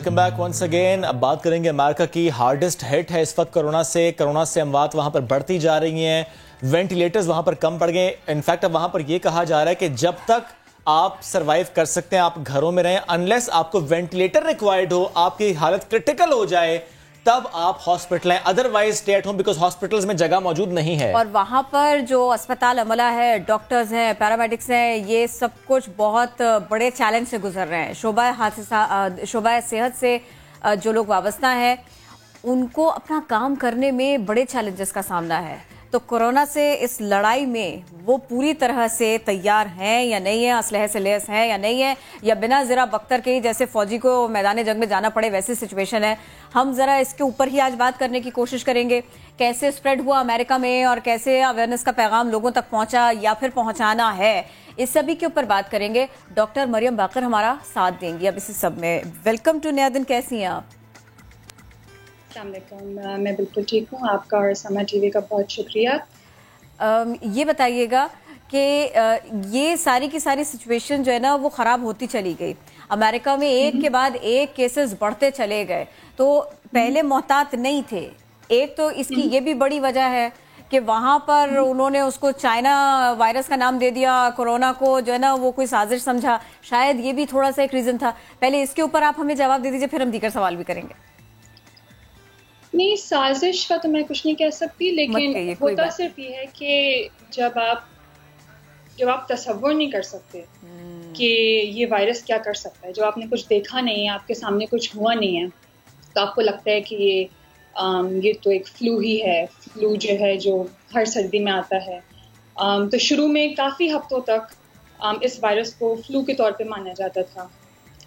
Welcome back once again. اب بات کریں گے امریکہ کی. ہارڈسٹ ہٹ ہے اس وقت کورونا سے اموات وہاں پر بڑھتی جا رہی ہیں, وینٹیلیٹرز وہاں پر کم پڑ گئے. انفیکٹ اب وہاں پر یہ کہا جا رہا ہے کہ جب تک آپ سروائیو کر سکتے ہیں آپ گھروں میں رہیں, انلیس آپ کو وینٹیلیٹر ریکوائرڈ ہو, آپ کی حالت کرٹیکل ہو جائے تب آپ ہاسپٹل ہیں, otherwise stay at home, because hospitals میں جگہ موجود نہیں ہے. اور وہاں پر جو اسپتال عملہ ہے, ڈاکٹرز ہیں, پیرامیڈکس ہیں, یہ سب کچھ بہت بڑے چیلنج سے گزر رہے ہیں. شعبہ صحت سے جو لوگ وابستہ ہیں ان کو اپنا کام کرنے میں بڑے چیلنجز کا سامنا ہے. تو کورونا سے اس لڑائی میں وہ پوری طرح سے تیار ہیں یا نہیں ہیں, اسلحے سے لیس ہیں یا نہیں ہیں, یا بنا ذرا بختر کے ہی جیسے فوجی کو میدان جنگ میں جانا پڑے ویسی سچویشن ہے. ہم ذرا اس کے اوپر ہی آج بات کرنے کی کوشش کریں گے. کیسے اسپریڈ ہوا امریکہ میں اور کیسے اویئرنیس کا پیغام لوگوں تک پہنچا یا پھر پہنچانا ہے, اس سبھی کے اوپر بات کریں گے. ڈاکٹر مریم باقر ہمارا ساتھ دیں گی اب اس سب میں. ویلکم ٹو نیا دن, کیسی ہیں آپ؟ السلام علیکم, میں بالکل ٹھیک ہوں. آپ کا اور سما ٹی وی کا بہت شکریہ. یہ بتائیے گا کہ یہ ساری کی ساری سچویشن جو ہے نا وہ خراب ہوتی چلی گئی. امریکہ میں ایک کے بعد ایک کیسز بڑھتے چلے گئے, تو پہلے محتاط نہیں تھے. ایک تو اس کی یہ بھی بڑی وجہ ہے کہ وہاں پر انہوں نے اس کو چائنا وائرس کا نام دے دیا, کورونا کو جو ہے نا وہ کوئی سازش سمجھا. شاید یہ بھی تھوڑا سا ایک ریزن تھا. پہلے اس کے اوپر آپ ہمیں جواب دے دیجئے, پھر ہم دیگر سوال بھی کریں گے. نہیں, سازش کا تو میں کچھ نہیں کہہ سکتی, لیکن ہوتا صرف یہ ہے کہ جب آپ تصور نہیں کر سکتے کہ یہ وائرس کیا کر سکتا ہے, جو آپ نے کچھ دیکھا نہیں ہے, آپ کے سامنے کچھ ہوا نہیں ہے, تو آپ کو لگتا ہے کہ یہ تو ایک فلو ہی ہے. فلو جو ہے جو ہر سردی میں آتا ہے. تو شروع میں کافی ہفتوں تک اس وائرس کو فلو کے طور پہ مانا جاتا تھا,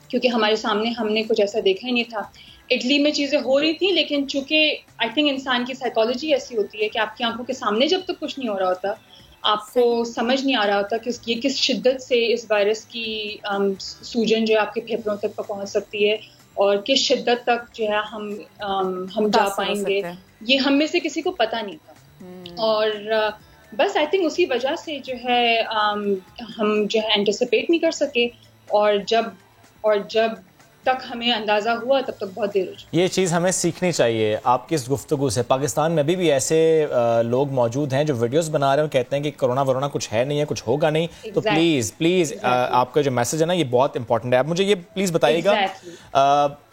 کیونکہ ہمارے سامنے ہم نے کچھ ایسا دیکھا ہی نہیں تھا. اٹلی میں چیزیں ہو رہی تھیں, لیکن چونکہ آئی تھنک انسان کی سائیکالوجی ایسی ہوتی ہے کہ آپ کی آنکھوں کے سامنے جب تک کچھ نہیں ہو رہا ہوتا, آپ کو سمجھ نہیں آ رہا ہوتا کہ یہ کس شدت سے اس وائرس کی سوجن جو ہے آپ کے پھیپھڑوں تک پہنچ سکتی ہے, اور کس شدت تک جو ہے ہم جا پائیں گے, یہ ہم میں سے کسی کو پتہ نہیں تھا. اور بس آئی تھنک اسی وجہ سے جو ہے ہم جو ہے اینٹیسپیٹ نہیں کر سکے, اور جب تک ہمیں اندازہ ہوا تب تک بہت دیر ہو چکی. یہ چیز ہمیں سیکھنی چاہیے آپ کی اس گفتگو سے. پاکستان میں بھی ایسے لوگ موجود ہیں جو ویڈیوز بنا رہے ہیں, کہتے ہیں کہ کرونا کچھ ہے نہیں ہے, کچھ ہوگا نہیں. تو پلیز آپ کا جو میسج ہے نا یہ بہت امپورٹنٹ ہے. آپ مجھے یہ پلیز بتائیے گا,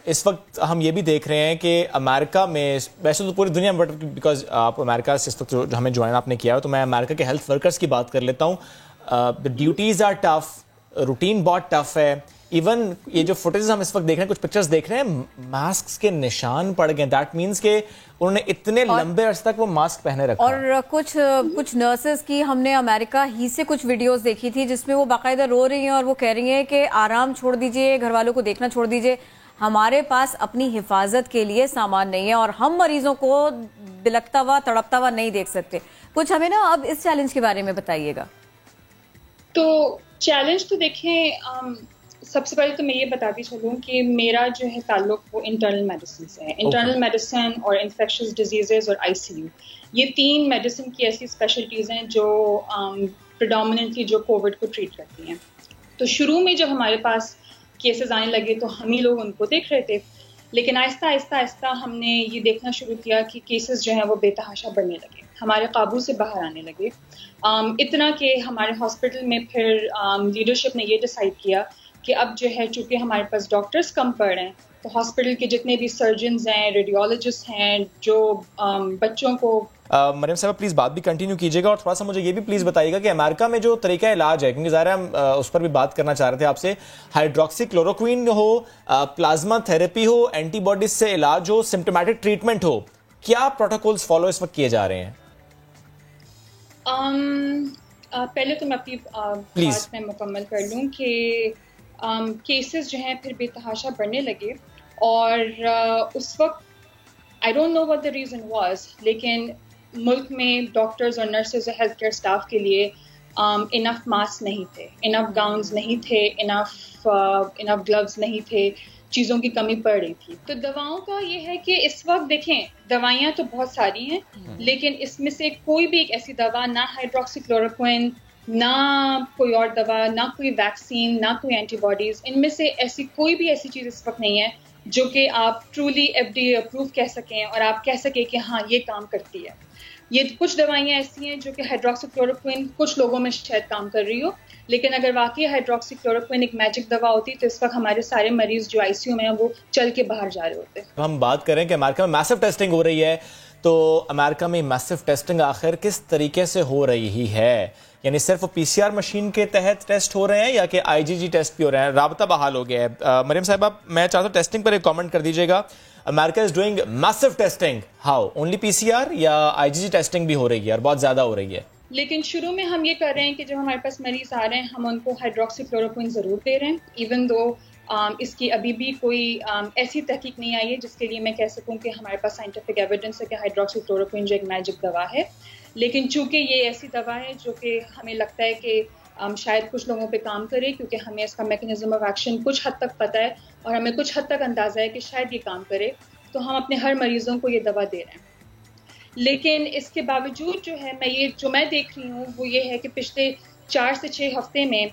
اس وقت ہم یہ بھی دیکھ رہے ہیں کہ امریکہ میں, ویسے تو پوری دنیا میں, بٹ بیکاز آپ امریکہ سے اس وقت جو ہمیں جوائن آپ نے کیا ہے, تو میں امریکہ کے ہیلتھ ورکرز کی بات کر لیتا ہوں. ڈیوٹیز آر ٹف, روٹین بہت ٹف ہے. ایون یہ جو فوٹیجز ہم اس وقت دیکھ رہے ہیں, کچھ پکچرز دیکھ رہے ہیں, ماسکس کے نشان پڑ گئے. دیٹ مینس کہ انہوں نے اتنے لمبے عرصے تک وہ ماسک پہنے رکھا. اور کچھ نرسز کی ہم نے امریکہ ہی سے کچھ ویڈیوز دیکھی تھی جس میں وہ باقاعدہ رو رہی ہیں اور وہ کہہ رہی ہیں کہ آرام چھوڑ دیجئے, گھر والوں کو دیکھنا چھوڑ دیجئے, ہمارے پاس اپنی حفاظت کے لیے سامان نہیں ہے اور ہم مریضوں کو بلکتا ہوا تڑپتا ہوا نہیں دیکھ سکتے. کچھ ہمیں نا اب اس چیلنج کے بارے میں بتائیے گا. تو چیلنج تو دیکھیں, سب سے پہلے تو میں یہ بتاتی چلوں کہ میرا جو ہے تعلق وہ انٹرنل میڈیسن سے ہے. انٹرنل میڈیسن اور انفیکشس ڈیزیزز اور آئی سی یو, یہ تین میڈیسن کی ایسی اسپیشلٹیز ہیں جو پریڈومیننٹلی جو کووڈ کو ٹریٹ کرتی ہیں. تو شروع میں جب ہمارے پاس کیسز آنے لگے تو ہم ہی لوگ ان کو دیکھ رہے تھے, لیکن آہستہ آہستہ ہم نے یہ دیکھنا شروع کیا کہ کیسز جو ہیں وہ بے تحاشا بڑھنے لگے, ہمارے قابو سے باہر آنے لگے. اتنا کہ ہمارے ہاسپٹل میں پھر لیڈرشپ نے یہ ڈیسائیڈ کیا کہ اب جو ہے چونکہ ہمارے پاس ڈاکٹرز کم پڑ رہے ہیں, تو ہاسپٹل کے جتنے بھی سرجنز ہیں, ریڈیولوجسٹ ہیں, جو بچوں کو. مریم صاحب پلیز بات بھی کنٹینیو کیجیے گا, اور تھوڑا سا مجھے یہ بھی پلیز بتائیے گا کہ امریکہ میں جو طریقہ علاج ہے, کیونکہ ظاہر ہے ہم اس پر بھی بات کرنا چاہ رہے تھے آپ سے, ہائیڈروکسی کلوروکوین ہو, پلازما تھراپی ہو, اینٹی باڈیز سے علاج ہو, سمپٹومیٹک ٹریٹمنٹ ہو, کیا پروٹوکولز فالو اس وقت کیے جا رہے ہیں؟ پہلے تو میں اپنی بات میں مکمل کر لوں کہ کیسز جو ہیں پھر بے تحاشا بڑھنے لگے, اور اس وقت I don't know what the reason was, لیکن ملک میں ڈاکٹرز اور نرسز اور ہیلتھ کیئر اسٹاف کے لیے انف ماسک نہیں تھے, انف گاؤنز نہیں تھے, انف گلوز نہیں تھے, چیزوں کی کمی پڑ رہی تھی. تو دواؤں کا یہ ہے کہ اس وقت دیکھیں دوائیاں تو بہت ساری ہیں, لیکن اس میں سے کوئی بھی ایک ایسی دوا, نہ ہائیڈروکسی کلوروکوین, نہ کوئی اور دوا, نہ کوئی ویکسین, نہ کوئی اینٹی باڈیز, ان میں سے ایسی کوئی بھی ایسی چیز اس وقت نہیں ہے جو کہ آپ ٹرولی FDA اپروو کہہ سکیں اور آپ کہہ سکیں کہ ہاں یہ کام کرتی ہے. یہ کچھ دوائیاں ایسی ہیں جو کہ ہائیڈروکسی کلوروکوئن کچھ لوگوں میں شاید کام کر رہی ہو, لیکن اگر واقعی ہائیڈروکسی کلوروکوئن ایک میجک دوا ہوتی تو اس وقت ہمارے سارے مریض جو ICU میں ہیں وہ چل کے باہر جا رہے ہوتے. ہم بات کریں کہ امریکہ میں میسو ٹیسٹنگ ہو رہی ہے, تو امریکہ میں میسو ٹیسٹنگ آخر کس طریقے سے ہو رہی ہے؟ یعنی صرف PCR مشین کے تحت ٹیسٹ ہو رہے ہیں یا کہ IgG ٹیسٹ بھی ہو رہے ہیں؟ رابطہ بحال ہو گیا ہے. مریم صاحبہ, میں چاہتا ہوں ٹیسٹنگ پر ایک کامنٹ کر دیجیے گا. America is doing massive testing, how only PCR یا IgG ٹیسٹنگ بھی ہو رہی ہے اور بہت زیادہ ہو رہی ہے؟ لیکن شروع میں ہم یہ کر رہے ہیں کہ جب ہمارے پاس مریض آ رہے ہیں ہم ان کو ہائیڈروکسی کلوروکوئن ضرور دے رہے ہیں, ایون دو اس کی ابھی بھی کوئی ایسی تحقیق نہیں آئی ہے جس کے لیے میں کہہ سکوں کہ ہمارے پاس سائنٹیفک ایویڈنس ہے کہ ہائیڈروکسی کلوروکوئن جو ایک میجک دوا ہے. لیکن چونکہ یہ ایسی دوا ہے جو کہ ہمیں لگتا ہے کہ شاید کچھ لوگوں پہ کام کرے, کیونکہ ہمیں اس کا میکینزم آف ایکشن کچھ حد تک پتہ ہے اور ہمیں کچھ حد تک اندازہ ہے کہ شاید یہ کام کرے, تو ہم اپنے ہر مریضوں کو یہ دوا دے رہے ہیں. لیکن اس کے باوجود جو ہے میں دیکھ رہی ہوں وہ یہ ہے کہ پچھلے 4 سے 6 ہفتے میں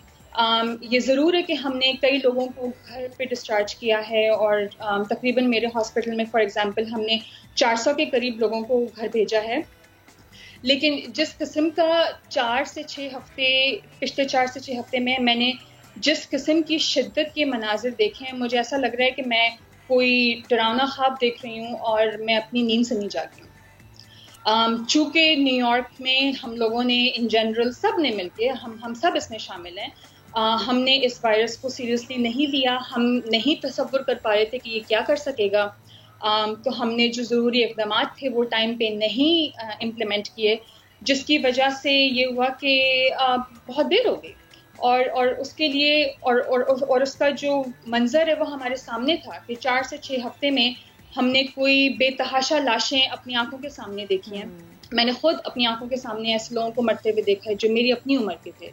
یہ ضرور ہے کہ ہم نے کئی لوگوں کو گھر پہ ڈسچارج کیا ہے, اور تقریباً میرے ہاسپٹل میں فار ایگزامپل ہم نے 400 کے قریب لوگوں کو گھر بھیجا ہے. لیکن جس قسم کا 4 سے 6 ہفتے پچھلے 4 سے 6 ہفتے میں نے جس قسم کی شدت کے مناظر دیکھے ہیں, مجھے ایسا لگ رہا ہے کہ میں کوئی ڈراؤنا خواب دیکھ رہی ہوں اور میں اپنی نیند سے نہیں جاگی ہوں. چونکہ نیو یارک میں ہم لوگوں نے ان جنرل سب نے مل کے ہم سب اس میں شامل ہیں, ہم نے اس وائرس کو سیریسلی نہیں لیا, ہم نہیں تصور کر پا رہے تھے کہ یہ کیا کر سکے گا, تو ہم نے جو ضروری اقدامات تھے وہ ٹائم پہ نہیں امپلیمنٹ کیے, جس کی وجہ سے یہ ہوا کہ بہت دیر ہو گئی, اور اس کے لیے اور اس کا جو منظر ہے وہ ہمارے سامنے تھا کہ 4 سے 6 ہفتے میں ہم نے کوئی بے تحاشا لاشیں اپنی آنکھوں کے سامنے دیکھی ہیں. میں نے خود اپنی آنکھوں کے سامنے ایسے لوگوں کو مرتے ہوئے دیکھا ہے جو میری اپنی عمر کے تھے.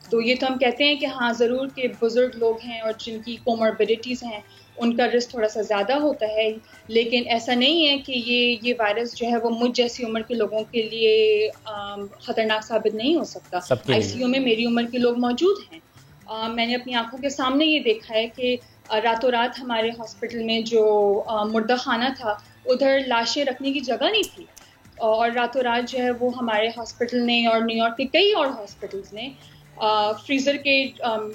تو یہ تو ہم کہتے ہیں کہ ہاں ضرور کہ بزرگ لوگ ہیں اور جن کی کوموربیڈیٹیز ہیں ان کا رسک تھوڑا سا زیادہ ہوتا ہے, لیکن ایسا نہیں ہے کہ یہ وائرس جو ہے وہ مجھ جیسی عمر کے لوگوں کے لیے خطرناک ثابت نہیں ہو سکتا. ICU میں میری عمر کے لوگ موجود ہیں. میں نے اپنی آنکھوں کے سامنے یہ دیکھا ہے کہ راتوں رات ہمارے ہاسپٹل میں جو مردہ خانہ تھا ادھر لاشیں رکھنے کی جگہ نہیں تھی, اور راتوں رات جو ہے وہ ہمارے ہاسپٹل نے اور نیو یارک کے کئی اور ہاسپٹلز نے فریزر کے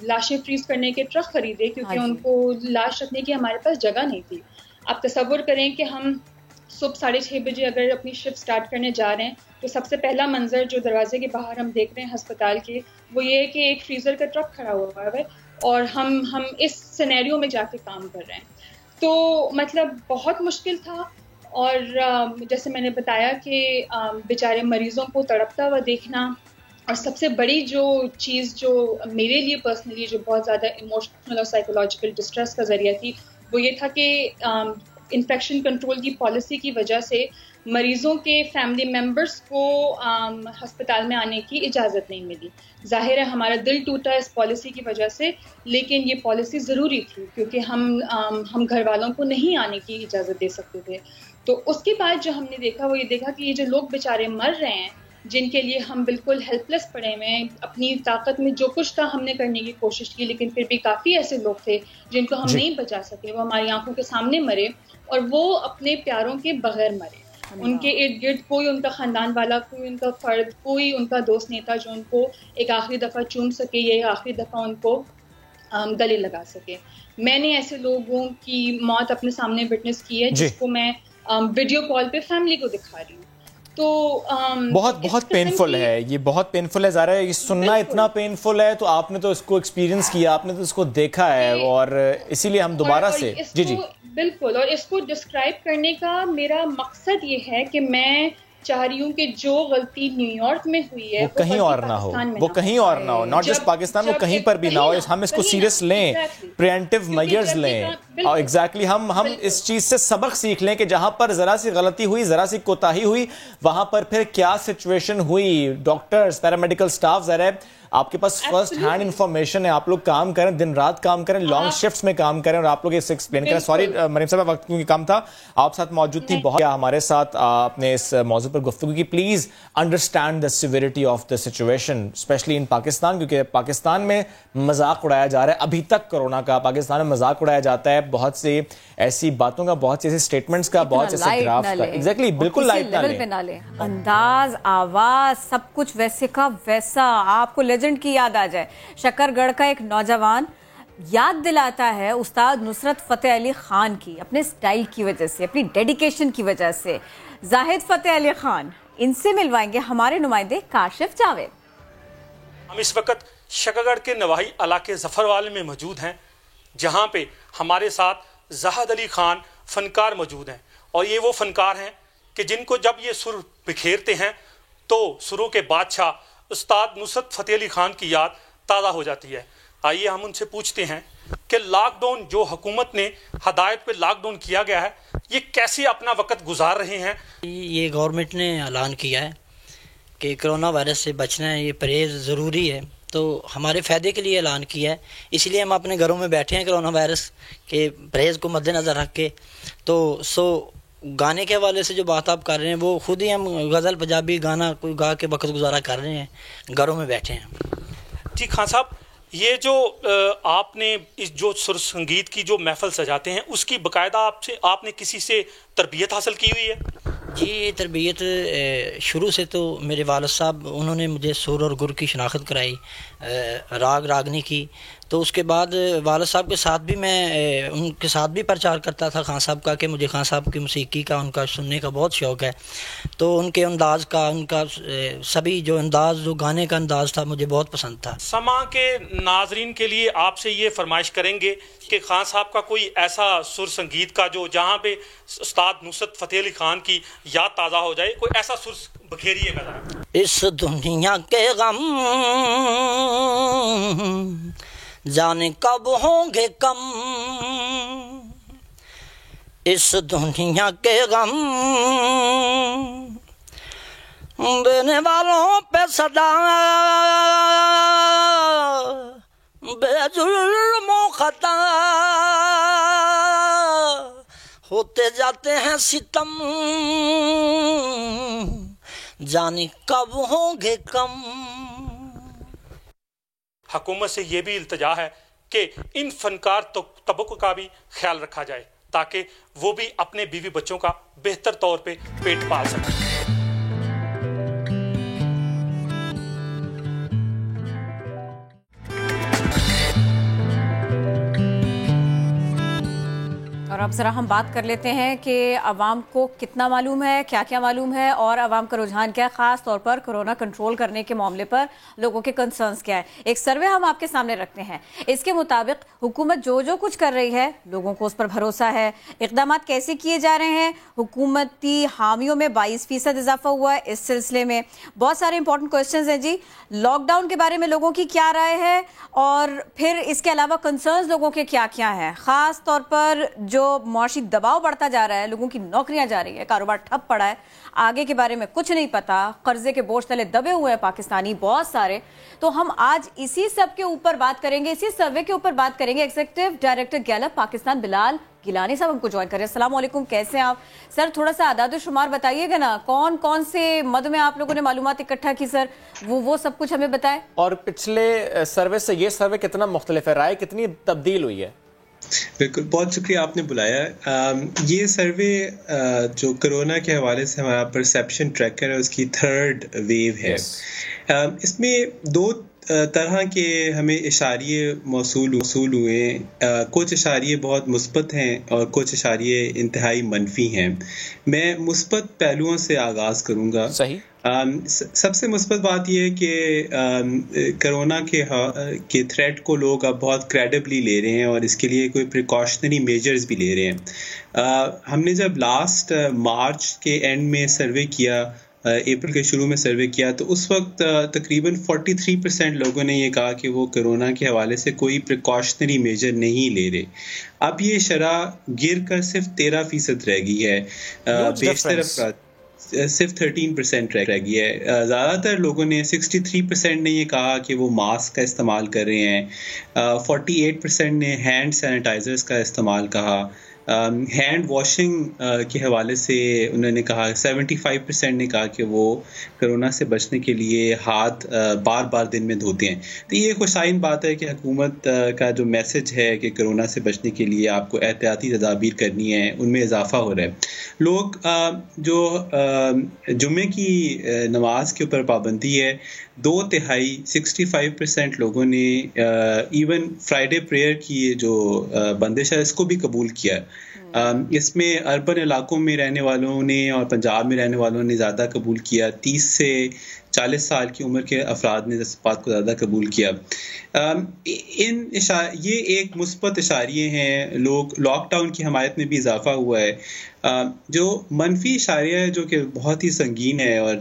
لاشیں فریز کرنے کے ٹرک خریدے, کیونکہ ان کو لاش رکھنے کی ہمارے پاس جگہ نہیں تھی. آپ تصور کریں کہ ہم صبح 6:30 بجے اگر اپنی شفٹ سٹارٹ کرنے جا رہے ہیں تو سب سے پہلا منظر جو دروازے کے باہر ہم دیکھ رہے ہیں ہسپتال کے وہ یہ ہے کہ ایک فریزر کا ٹرک کھڑا ہوا ہے اور ہم اس سینیریو میں جا کے کام کر رہے ہیں. تو مطلب بہت مشکل تھا, اور جیسے میں نے بتایا کہ بیچارے مریضوں کو تڑپتا ہوا دیکھنا, اور سب سے بڑی جو چیز جو میرے لیے پرسنلی جو بہت زیادہ ایموشنل اور سائیکولوجیکل ڈسٹریس کا ذریعہ تھی وہ یہ تھا کہ انفیکشن کنٹرول کی پالیسی کی وجہ سے مریضوں کے فیملی ممبرس کو ہسپتال میں آنے کی اجازت نہیں ملی. ظاہر ہے ہمارا دل ٹوٹا اس پالیسی کی وجہ سے, لیکن یہ پالیسی ضروری تھی کیونکہ ہم گھر والوں کو نہیں آنے کی اجازت دے سکتے تھے. تو اس کے بعد جو ہم نے دیکھا وہ یہ دیکھا کہ یہ جو لوگ بیچارے مر رہے ہیں جن کے لیے ہم بالکل ہیلپ لیس پڑے ہوئے ہیں, اپنی طاقت میں جو کچھ تھا ہم نے کرنے کی کوشش کی, لیکن پھر بھی کافی ایسے لوگ تھے جن کو ہم نہیں بچا سکے, وہ ہماری آنکھوں کے سامنے مرے اور وہ اپنے پیاروں کے بغیر مرے. ان کے ارد گرد کوئی ان کا خاندان والا, کوئی ان کا فرد, کوئی ان کا دوست نہیں تھا جو ان کو ایک آخری دفعہ چوم سکے یا ایک آخری دفعہ ان کو گلے لگا سکے. میں نے ایسے لوگوں کی موت اپنے سامنے وٹنس کی ہے جس کو میں ویڈیو کال پہ فیملی کو دکھا رہی ہوں. تو بہت پینفل ہے, یہ بہت پینفل ہے. ظاہر ہے یہ سننا اتنا پینفل ہے, تو آپ نے تو اس کو ایکسپیرینس کیا, آپ نے تو اس کو دیکھا ہے, اور اسی لیے ہم دوبارہ سے جی بالکل, اور اس کو ڈسکرائب کرنے کا میرا مقصد یہ ہے کہ میں چاہ رہی ہوں کہ جو غلطی نیو یارک میں ہوئی ہے وہ کہیں اور نہ ہو, وہ کہیں اور نہ ہو, ناٹ جسٹ پاکستان, وہ کہیں پر بھی نہ ہو. ہم اس کو سیریس لیں, پریونٹیو میجرز لیں, اور ایگزیکٹلی ہم اس چیز سے سبق سیکھ لیں کہ جہاں پر ذرا سی غلطی ہوئی, ذرا سی کوتاہی ہوئی, وہاں پر پھر کیا سچویشن ہوئی. ڈاکٹرز, پیرامیڈیکل سٹاف ذرا آپ کے پاس فرسٹ ہینڈ انفارمیشن ہے, آپ لوگ کام کریں, دن رات کام کریں, لانگ شفٹس میں کام کریں, اور آپ لوگ اسے ایکسپلین کریں. سوری مریم صاحب, وقت کیونکہ کم تھا, آپ ساتھ موجود تھیں, بہت ہمارے ساتھ اپنے اس موضوع پر گفتگو کی. Please understand the severity of the situation especially in Pakistan, کیونکہ پاکستان میں مذاق اڑایا جا رہا ہے ابھی تک کورونا کا, پاکستان میں مذاق اڑایا جاتا ہے بہت سی ایسی باتوں کا, بہت سی ایسی اسٹیٹمنٹس کا, بہت سے گراف کا. ایگزیکٹلی, بالکل لائٹ نہ لیں. انداز, آواز, سب کچھ ویسے کا ویسا. آپ کو لیجنڈ کی یاد آ جائے, شکر گڑھ کا ایک نوجوان یاد دلاتا ہے استاد نصرت فتح علی خان کی, اپنے سٹائل کی وجہ سے, اپنی ڈیڈیکیشن کی وجہ سے. زاہد فتح علی خان, ان سے ملوائیں گے ہمارے نمائندے کاشف جاوید. ہم اس وقت شکر گڑھ کے نواحی علاقے ظفروال میں موجود ہیں, جہاں پہ ہمارے ساتھ زاہد علی خان فنکار موجود ہیں. اور یہ وہ فنکار ہیں کہ جن کو جب یہ سر بکھیرتے ہیں تو سروں کے بادشاہ استاد نصرت فتح علی خان کی یاد تازہ ہو جاتی ہے. آئیے ہم ان سے پوچھتے ہیں کہ لاک ڈاؤن جو حکومت نے ہدایت پہ لاک ڈاؤن کیا گیا ہے, یہ کیسے اپنا وقت گزار رہے ہیں. یہ گورنمنٹ نے اعلان کیا ہے کہ کرونا وائرس سے بچنا ہے, یہ پرہیز ضروری ہے, تو ہمارے فائدے کے لیے اعلان کیا ہے. اس لیے ہم اپنے گھروں میں بیٹھے ہیں کرونا وائرس کے پرہیز کو مد نظر رکھ کے. تو گانے کے حوالے سے جو بات آپ کر رہے ہیں, وہ خود ہی ہم غزل پنجابی گانا کوئی گا کے وقت گزارا کر رہے ہیں, گھروں میں بیٹھے ہیں. جی خان صاحب, یہ جو آپ نے اس جو سر سنگیت کی جو محفل سجاتے ہیں, اس کی باقاعدہ آپ نے کسی سے تربیت حاصل کی ہوئی ہے؟ جی, تربیت شروع سے تو میرے والد صاحب, انہوں نے مجھے سر اور گر کی شناخت کرائی, راگ راگنی کی. تو اس کے بعد والد صاحب کے ساتھ بھی میں ان کے ساتھ بھی پرچار کرتا تھا خان صاحب کا, کہ مجھے خان صاحب کی موسیقی کا, ان کا سننے کا بہت شوق ہے. تو ان کے انداز کا, ان کا سبھی جو انداز, جو گانے کا انداز تھا, مجھے بہت پسند تھا. سما کے ناظرین کے لیے آپ سے یہ فرمائش کریں گے کہ خان صاحب کا کوئی ایسا سر سنگیت کا جو جہاں پہ استاد نصرت فتح علی خان کی یاد تازہ ہو جائے, کوئی ایسا سر بکھیریے گا. اس دنیا کے غم جانے کب ہوں گے کم, اس دنیا کے غم دینے والوں پہ صدا بے ظلم و خطا ہوتے جاتے ہیں ستم, جانے کب ہوں گے کم. حکومت سے یہ بھی التجا ہے کہ ان فنکار طبقوں کا بھی خیال رکھا جائے تاکہ وہ بھی اپنے بیوی بچوں کا بہتر طور پہ پیٹ پال سکیں. اور اب ذرا ہم بات کر لیتے ہیں کہ عوام کو کتنا معلوم ہے, کیا کیا معلوم ہے, اور عوام کا رجحان کیا ہے, خاص طور پر کورونا کنٹرول کرنے کے معاملے پر لوگوں کے کنسرنز کیا ہے. ایک سروے ہم آپ کے سامنے رکھتے ہیں. اس کے مطابق حکومت جو کچھ کر رہی ہے, لوگوں کو اس پر بھروسہ ہے. اقدامات کیسے کیے جا رہے ہیں, حکومتی حامیوں میں 22% اضافہ ہوا ہے. اس سلسلے میں بہت سارے امپورٹنٹ کوسچنز ہیں. جی, لاک ڈاؤن کے بارے میں لوگوں کی کیا رائے ہے, اور پھر اس کے علاوہ کنسرنز لوگوں کے کیا کیا ہیں, خاص طور پر جو معاشی دباؤ بڑھتا جا رہا ہے, لوگوں کی نوکریاں جا رہی ہیں, کاروبار ٹھپ پڑا ہے, آگے کے بارے میں کچھ نہیں پتا, قرضے کے بوجھ تلے دبے ہوئے ہیں پاکستانی بہت سارے. تو ہم آج اسی سب کے اوپر بات کریں گے, اسی سروے کے اوپر بات کریں گے. ایگزیکٹو ڈائریکٹر گیلپ پاکستان بلال گیلانی صاحب ہم کو جوائن کریں. السلام علیکم, کیسے ہیں آپ سر؟ تھوڑا سا اعداد و شمار بتائیے گا نا, کون کون سے مد میں آپ لوگوں نے معلومات اکٹھا کی سر, وہ سب کچھ ہمیں بتائیں. اور پچھلے سروے سے یہ سروے کتنا مختلف ہے, رائے کتنی تبدیل ہوئی ہے؟ بالکل, بہت شکریہ آپ نے بلایا. یہ سروے جو کرونا کے حوالے سے ہمارا پرسیپشن ٹریکر ہے, اس کی 3rd ویو ہے. اس میں 2 طرح کے ہمیں اشاریے موصول ہوئے ہیں. کچھ اشاریے بہت مثبت ہیں اور کچھ اشاریے انتہائی منفی ہیں. میں مثبت پہلوؤں سے آغاز کروں گا. صحیح. سب سے مثبت بات یہ ہے کہ کرونا کے تھریٹ کو لوگ اب بہت کریڈبلی لے رہے ہیں اور اس کے لیے کوئی پریکاشنری میجرز بھی لے رہے ہیں. ہم نے جب لاسٹ مارچ کے اینڈ میں سروے کیا, اپریل کے شروع میں سروے کیا, تو اس وقت تقریباً 43% لوگوں نے یہ کہا کہ وہ کرونا کے حوالے سے کوئی پریکاشنری میجر نہیں لے رہے. اب یہ شرح گر کر صرف 13% رہ گئی ہے. بیشتر افراد صرف 13% رہ گیا ہے. زیادہ تر لوگوں نے 63% نے یہ کہا کہ وہ ماسک کا استعمال کر رہے ہیں. 48% نے ہینڈ سینیٹائزرز کا استعمال کہا. ہینڈ واشنگ کے حوالے سے انہوں نے کہا 75% نے کہا کہ وہ کرونا سے بچنے کے لیے ہاتھ بار بار دن میں دھوتے ہیں. تو یہ خوشائن بات ہے کہ حکومت کا جو میسج ہے کہ کرونا سے بچنے کے لیے آپ کو احتیاطی تدابیر کرنی ہے ان میں اضافہ ہو رہا ہے. لوگ جو جمعے کی نماز کے اوپر پابندی ہے 2/3 65% لوگوں نے ایون فرائیڈے پریئر کی جو بندش ہے اس کو بھی قبول کیا. اس میں اربن علاقوں میں رہنے والوں نے اور پنجاب میں رہنے والوں نے زیادہ قبول کیا. 30 سے 40 سال کی عمر کے افراد نے اس بات کو زیادہ قبول کیا. یہ ایک مثبت اشاریے ہیں. لوگ لاک ڈاؤن کی حمایت میں بھی اضافہ ہوا ہے. جو منفی اشاریہ ہے جو کہ بہت ہی سنگین ہے اور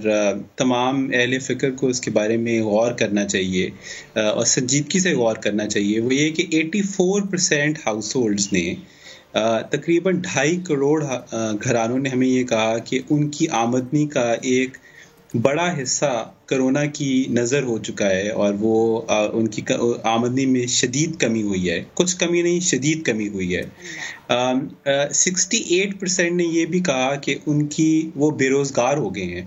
تمام اہل فکر کو اس کے بارے میں غور کرنا چاہیے اور سنجیدگی سے غور کرنا چاہیے، وہ یہ کہ 84% ہاؤس ہولڈز نے تقریباً 2.5 کروڑ گھرانوں نے ہمیں یہ کہا کہ ان کی آمدنی کا ایک بڑا حصہ کرونا کی نظر ہو چکا ہے اور وہ ان کی آمدنی میں شدید کمی ہوئی ہے. کچھ کمی نہیں، شدید کمی ہوئی ہے. 68% نے یہ بھی کہا کہ وہ بے روزگار ہو گئے ہیں.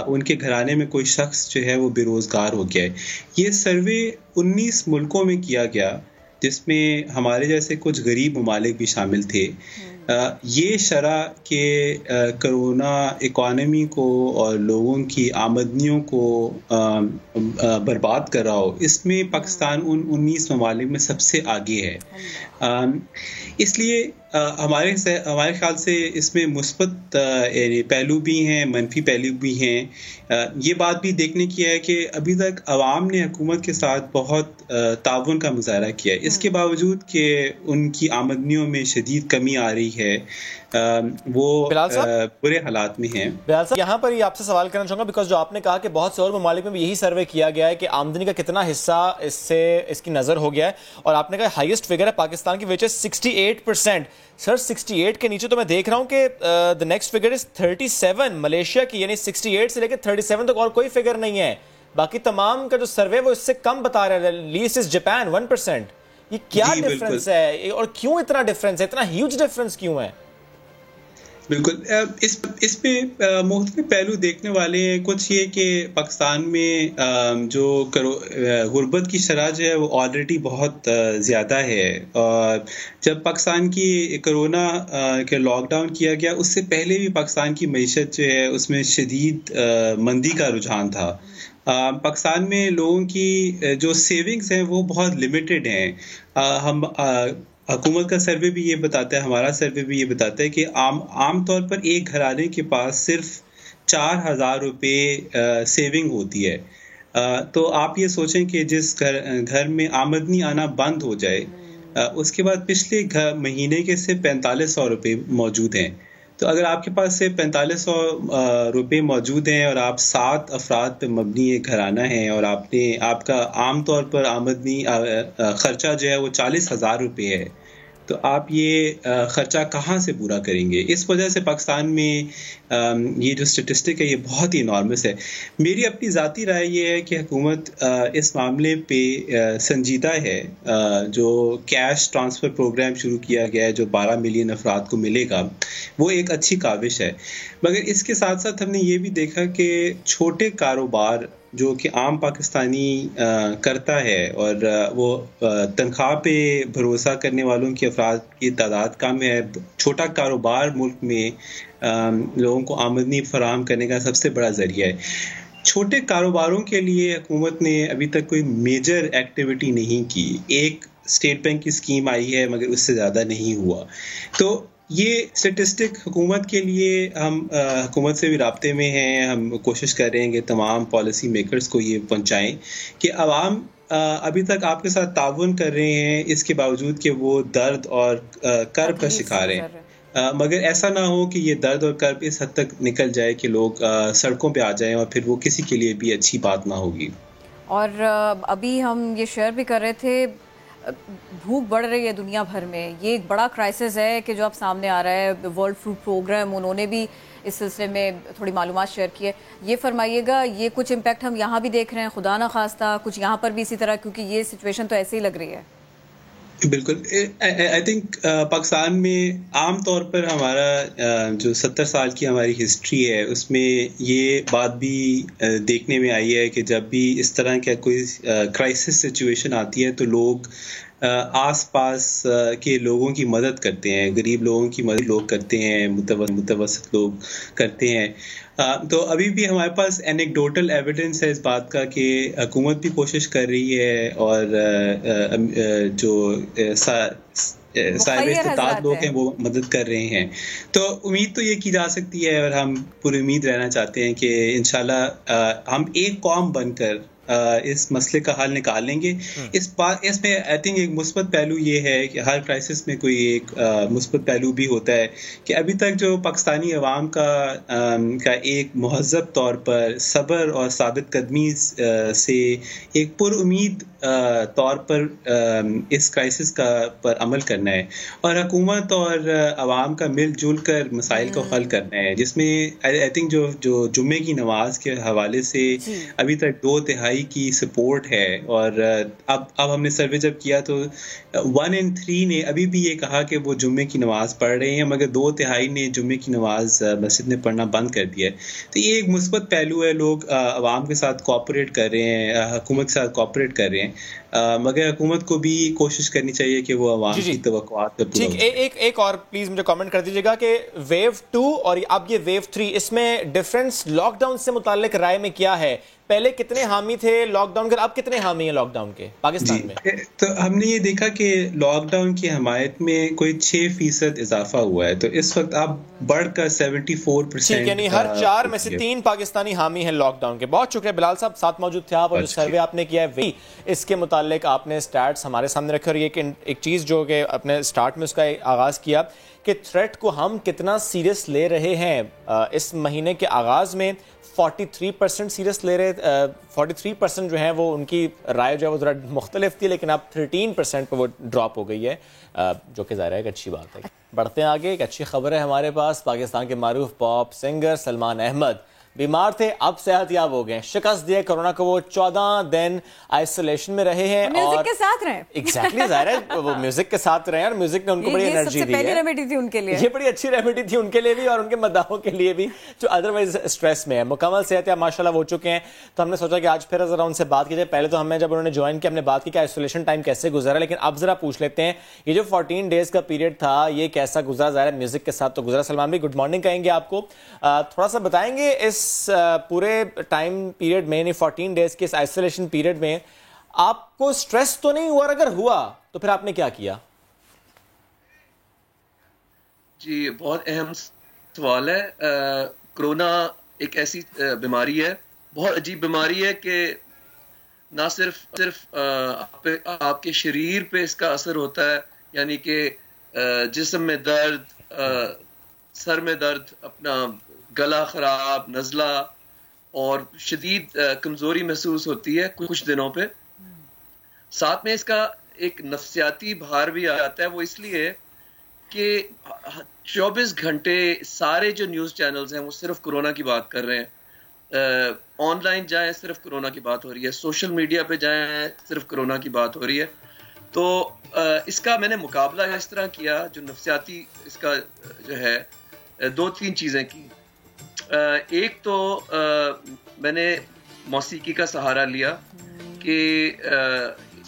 ان کے گھرانے میں کوئی شخص جو ہے وہ بے روزگار ہو گیا ہے. یہ سروے 19 ملکوں میں کیا گیا جس میں ہمارے جیسے کچھ غریب ممالک بھی شامل تھے. یہ شرح کہ کرونا اکانومی کو اور لوگوں کی آمدنیوں کو برباد کر رہا ہو، اس میں پاکستان ان 19 ممالک میں سب سے آگے ہے. اس لیے ہمارے خیال سے اس میں مثبت پہلو بھی ہیں، منفی پہلو بھی ہیں. یہ بات بھی دیکھنے کی ہے کہ ابھی تک عوام نے حکومت کے ساتھ بہت تعاون کا مظاہرہ کیا ہے، اس کے باوجود کہ ان کی آمدنیوں میں شدید کمی آ رہی ہے، وہ برے حالات میں ہیں. بلال صاحب یہاں پر ہی آپ سے سوال کرنا چاہوں گا بیکاز جو آپ نے کہا کہ بہت سے اور ممالک میں بھی یہی سروے کیا گیا ہے کہ آمدنی کا کتنا حصہ اس کی نظر ہو گیا ہے، اور آپ نے کہا ہائیسٹ فگر ہے پاکستان کی وچ از 68%. سر 68 کے نیچے تو میں دیکھ رہا ہوں کہ the next figure is 37 Malaysia کی، یعنی 68 سے لے کے 37 تک اور کوئی فگر نہیں ہے. باقی تمام کا جو سروے وہ اس سے کم بتا رہا ہے. لیسٹ از جاپان 1%. یہ کیا ڈفرنس ہے اور کیوں اتنا ڈفرنس ہے، اتنا ہیوج ڈفرنس کیوں ہے؟ بالکل، اس میں مختلف پہلو دیکھنے والے ہیں. کچھ یہ کہ پاکستان میں جو غربت کی شرح جو ہے وہ آلریڈی بہت زیادہ ہے، اور جب پاکستان کی کرونا کے لاک ڈاؤن کیا گیا اس سے پہلے بھی پاکستان کی معیشت جو ہے اس میں شدید مندی کا رجحان تھا. پاکستان میں لوگوں کی جو سیونگز ہیں وہ بہت لیمیٹڈ ہیں. ہم حکومت کا سروے بھی یہ بتاتا ہے، ہمارا سروے بھی یہ بتاتا ہے کہ عام طور پر ایک گھرانے کے پاس صرف 4,000 روپے سیونگ ہوتی ہے. تو آپ یہ سوچیں کہ جس گھر میں آمدنی آنا بند ہو جائے اس کے بعد پچھلے مہینے کے سے 4,500 روپے موجود ہیں. تو اگر آپ کے پاس سے 4,500 روپے موجود ہیں اور آپ 7 افراد پہ مبنی ایک گھرانہ ہے اور آپ کا عام طور پر آمدنی خرچہ جو ہے وہ 40,000 روپے ہے، تو آپ یہ خرچہ کہاں سے پورا کریں گے؟ اس وجہ سے پاکستان میں یہ جو اسٹیٹسٹک ہے یہ بہت ہی انارمس ہے. میری اپنی ذاتی رائے یہ ہے کہ حکومت اس معاملے پہ سنجیدہ ہے. جو کیش ٹرانسفر پروگرام شروع کیا گیا ہے جو 12 ملین افراد کو ملے گا، وہ ایک اچھی کاوش ہے. مگر اس کے ساتھ ساتھ ہم نے یہ بھی دیکھا کہ چھوٹے کاروبار جو کہ عام پاکستانی کرتا ہے اور وہ تنخواہ پہ بھروسہ کرنے والوں کے افراد کی تعداد کم ہے. چھوٹا کاروبار ملک میں لوگوں کو آمدنی فراہم کرنے کا سب سے بڑا ذریعہ ہے. چھوٹے کاروباروں کے لیے حکومت نے ابھی تک کوئی میجر ایکٹیویٹی نہیں کی. ایک اسٹیٹ بینک کی اسکیم آئی ہے مگر اس سے زیادہ نہیں ہوا. تو یہ اسٹیٹسٹک حکومت کے لیے ہم حکومت سے بھی رابطے میں ہیں. ہم کوشش کر رہے ہیں کہ تمام پالیسی میکرز کو یہ پہنچائیں کہ عوام ابھی تک آپ کے ساتھ تعاون کر رہے ہیں اس کے باوجود کہ وہ درد اور کرب کا شکار ہیں. مگر ایسا نہ ہو کہ یہ درد اور کرب اس حد تک نکل جائے کہ لوگ سڑکوں پہ آ جائیں اور پھر وہ کسی کے لیے بھی اچھی بات نہ ہوگی. اور ابھی ہم یہ شیئر بھی کر رہے تھے بھوک بڑھ رہی ہے دنیا بھر میں, یہ ایک بڑا کرائسس ہے کہ جو اب سامنے آ رہا ہے. ورلڈ فوڈ پروگرام انہوں نے بھی اس سلسلے میں تھوڑی معلومات شیئر کی ہے. یہ فرمائیے گا, یہ کچھ امپیکٹ ہم یہاں بھی دیکھ رہے ہیں, خدا نہ خواستہ کچھ یہاں پر بھی اسی طرح, کیونکہ یہ سچویشن تو ایسے ہی لگ رہی ہے. بالکل. آئی تھنک پاکستان میں عام طور پر ہمارا جو 70 سال کی ہماری ہسٹری ہے اس میں یہ بات بھی دیکھنے میں آئی ہے کہ جب بھی اس طرح کا کوئی کرائسس سچویشن آتی ہے تو لوگ آس پاس کے لوگوں کی مدد کرتے ہیں, غریب لوگوں کی مدد لوگ کرتے ہیں, متوسط لوگ کرتے ہیں. تو ابھی بھی ہمارے پاس اینیکڈوٹل ایویڈنس ہے اس بات کا کہ حکومت بھی کوشش کر رہی ہے اور جو صاحب استطاعت لوگ ہیں وہ مدد کر رہے ہیں. تو امید تو یہ کی جا سکتی ہے اور ہم پوری امید رہنا چاہتے ہیں کہ انشاءاللہ ہم ایک قوم بن کر اس مسئلے کا حل نکالیں گے. اس میں آئی تھنک ایک مثبت پہلو یہ ہے کہ ہر کرائسس میں کوئی ایک مثبت پہلو بھی ہوتا ہے کہ ابھی تک جو پاکستانی عوام کا ایک مہذب طور پر صبر اور ثابت قدمی سے ایک پر امید طور پر اس کرائسس پر عمل کرنا ہے اور حکومت اور عوام کا مل جل کر مسائل کو حل کرنا ہے, جس میں آئی تھنک جو جمعے کی نماز کے حوالے سے ابھی تک 2/3 کی سپورٹ ہے. اور اب ہم نے سروے جب کیا تو 1 in 3 نے ابھی بھی یہ کہا کہ وہ جمعے کی نماز پڑھ رہے ہیں, مگر 2/3 نے جمعے کی نماز مسجد میں پڑھنا بند کر دیا ہے. تو یہ ایک مثبت پہلو ہے, لوگ عوام کے ساتھ کوآپریٹ کر رہے ہیں, حکومت کے ساتھ کوآپریٹ کر رہے ہیں, مگر حکومت کو بھی کوشش کرنی چاہیے کہ وہ عوام کی توقعات پر پورا ہو. ایک اور پلیز مجھے کامنٹ کر دیجیے گا کہ ویو 2 اور اب یہ ویو 3 اس میں ڈفرنس لاک ڈاؤن سے متعلق رائے میں کیا ہے؟ پہلے کتنے حامی تھے لاک ڈاؤن کے, اب کتنے حامی ہیں لاک ڈاؤن کے پاکستان میں؟ تو ہم نے یہ دیکھا کہ لاک ڈاؤن کی حمایت میں کوئی 6% اضافہ ہوا ہے, تو اس وقت اب بڑھ کر 74%, یعنی ہر 4 میں سے 3 پاکستانی حامی ہیں لاک ڈاؤن کے. بہت شکریہ بلال صاحب, ساتھ موجود تھے آپ, اور جو سروے آپ نے کیا ہے اس کے متعلق آپ نے سٹیٹس ہمارے سامنے رکھے, اور یہ ایک چیز جو کہ اپنے سٹارٹ میں اس کا آغاز کیا کہ تھریٹ کو ہم کتنا سیریس لے رہے ہیں. اس مہینے کے آغاز میں 43% سیریس لے رہے, 43% جو ہیں وہ ان کی رائے جو ہے وہ ذرا مختلف تھی, لیکن اب 13% پہ وہ ڈراپ ہو گئی ہے, جو کہ ظاہر ہے ایک اچھی بات ہے. بڑھتے ہیں آگے, ایک اچھی خبر ہے ہمارے پاس. پاکستان کے معروف پاپ سنگر سلمان احمد بیمار تھے, اب صحت یاب ہو گئے. شکست دیے کورونا کو, وہ 14 دن آئسولیشن میں رہے ہیں, اور میوزک کے ساتھ رہے. ایگزیکٹلی, ظاہر ہے وہ میوزک کے ساتھ رہے ہیں, اور میوزک نے ان کو بڑی انرجی دی ہے. پہلی ریمیڈی تھی ان کے لیے, یہ بڑی اچھی ریمیڈی تھی ان کے لیے بھی اور ان کے مداحوں کے لیے بھی جو ادروائز اسٹریس میں ہے. مکمل صحت یاب ماشاءاللہ ہو چکے ہیں. تو ہم نے سوچا کہ آج پھر ذرا ان سے بات کی جائے. پہلے تو ہمیں جب انہوں نے جوائن کیا ہم نے بات کی کہ آئسولیشن ٹائم کیسے گزرا, لیکن اب ذرا پوچھ لیتے ہیں یہ جو 14 ڈیز کا پیریڈ تھا یہ کیسا گزرا. ظاہر ہے میوزک کے ساتھ تو گزرا. سلمان بھائی گڈ مارننگ کہیں گے آپ کو, تھوڑا سا بتائیں گے اس پورے ٹائم پیریڈ میں, یعنی 14 ڈیز کے اس آئسولیشن پیریڈ میں آپ کو سٹریس تو نہیں ہوا, اور اگر ہوا تو پھر آپ نے کیا کیا؟ جی بہت اہم سوال ہے. کرونا ایک ایسی بیماری ہے, بہت عجیب بیماری ہے کہ نہ صرف آپ کے شریر پہ اس کا اثر ہوتا ہے, یعنی کہ جسم میں درد, سر میں درد, اپنا گلا خراب, نزلہ اور شدید کمزوری محسوس ہوتی ہے کچھ دنوں پہ. ساتھ میں اس کا ایک نفسیاتی بھار بھی آتا ہے. وہ اس لیے کہ 24 گھنٹے سارے جو نیوز چینلز ہیں وہ صرف کرونا کی بات کر رہے ہیں. آن لائن جائیں صرف کرونا کی بات ہو رہی ہے, سوشل میڈیا پہ جائیں صرف کرونا کی بات ہو رہی ہے. تو اس کا میں نے مقابلہ اس طرح کیا, جو نفسیاتی اس کا جو ہے 2-3 چیزیں کی. ایک تو میں نے موسیقی کا سہارا لیا کہ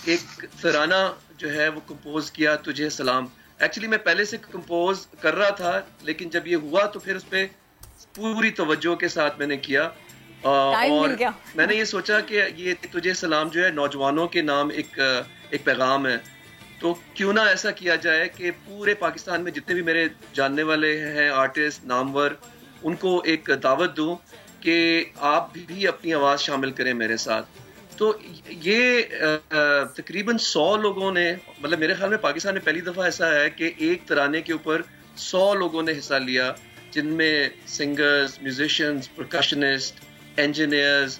ایک ترانہ جو ہے وہ کمپوز کیا, تجھے سلام. ایکچولی میں پہلے سے کمپوز کر رہا تھا, لیکن جب یہ ہوا تو پھر اس پہ پوری توجہ کے ساتھ میں نے کیا, اور میں نے یہ سوچا کہ یہ تجھے سلام جو ہے نوجوانوں کے نام ایک پیغام ہے. تو کیوں نہ ایسا کیا جائے کہ پورے پاکستان میں جتنے بھی میرے جاننے والے ہیں آرٹسٹ نامور, ان کو ایک دعوت دوں کہ آپ بھی اپنی آواز شامل کریں میرے ساتھ. تو یہ تقریباً 100 لوگوں نے, مطلب میرے خیال میں پاکستان میں پہلی دفعہ ایسا ہے کہ ایک ترانے کے اوپر 100 لوگوں نے حصہ لیا, جن میں singers, musicians, percussionists, engineers,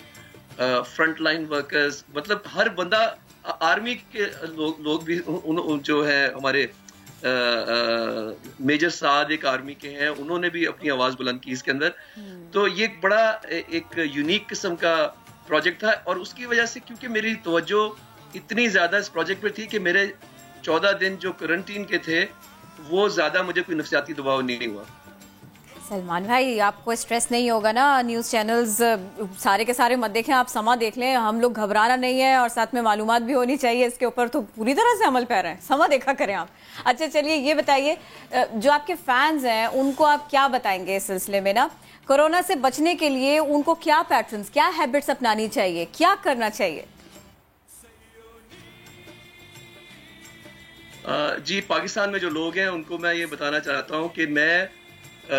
front line workers, مطلب ہر بندہ آرمی کے لوگ بھی جو ہے ہمارے میجر سعد ایک آرمی کے ہیں, انہوں نے بھی اپنی آواز بلند کی اس کے اندر. تو یہ بڑا ایک یونیک قسم کا پروجیکٹ تھا, اور اس کی وجہ سے کیونکہ میری توجہ اتنی زیادہ اس پروجیکٹ پہ تھی کہ میرے 14 دن جو کرنٹین کے تھے وہ زیادہ مجھے کوئی نفسیاتی دباؤ نہیں ہوا. سلمان بھائی آپ کو اسٹریس نہیں ہوگا نا, نیوز چینلز سارے کے سارے مت دیکھیں, آپ سما دیکھ لیں, ہم لوگ گھبرانا نہیں ہے اور ساتھ میں معلومات بھی ہونی چاہیے اس کے اوپر, تو پوری طرح سے عمل پہ رہے ہیں, سما دیکھا کریں آپ. اچھا چلیے یہ بتائیے, جو آپ کے فینز ہیں ان کو آپ کیا بتائیں گے اس سلسلے میں نا, کورونا سے بچنے کے لیے ان کو کیا پیٹرنز, کیا ہیبٹس اپنانی چاہیے, کیا کرنا چاہیے؟ جی پاکستان میں جو لوگ ہیں ان کو میں یہ بتانا چاہتا ہوں کہ میں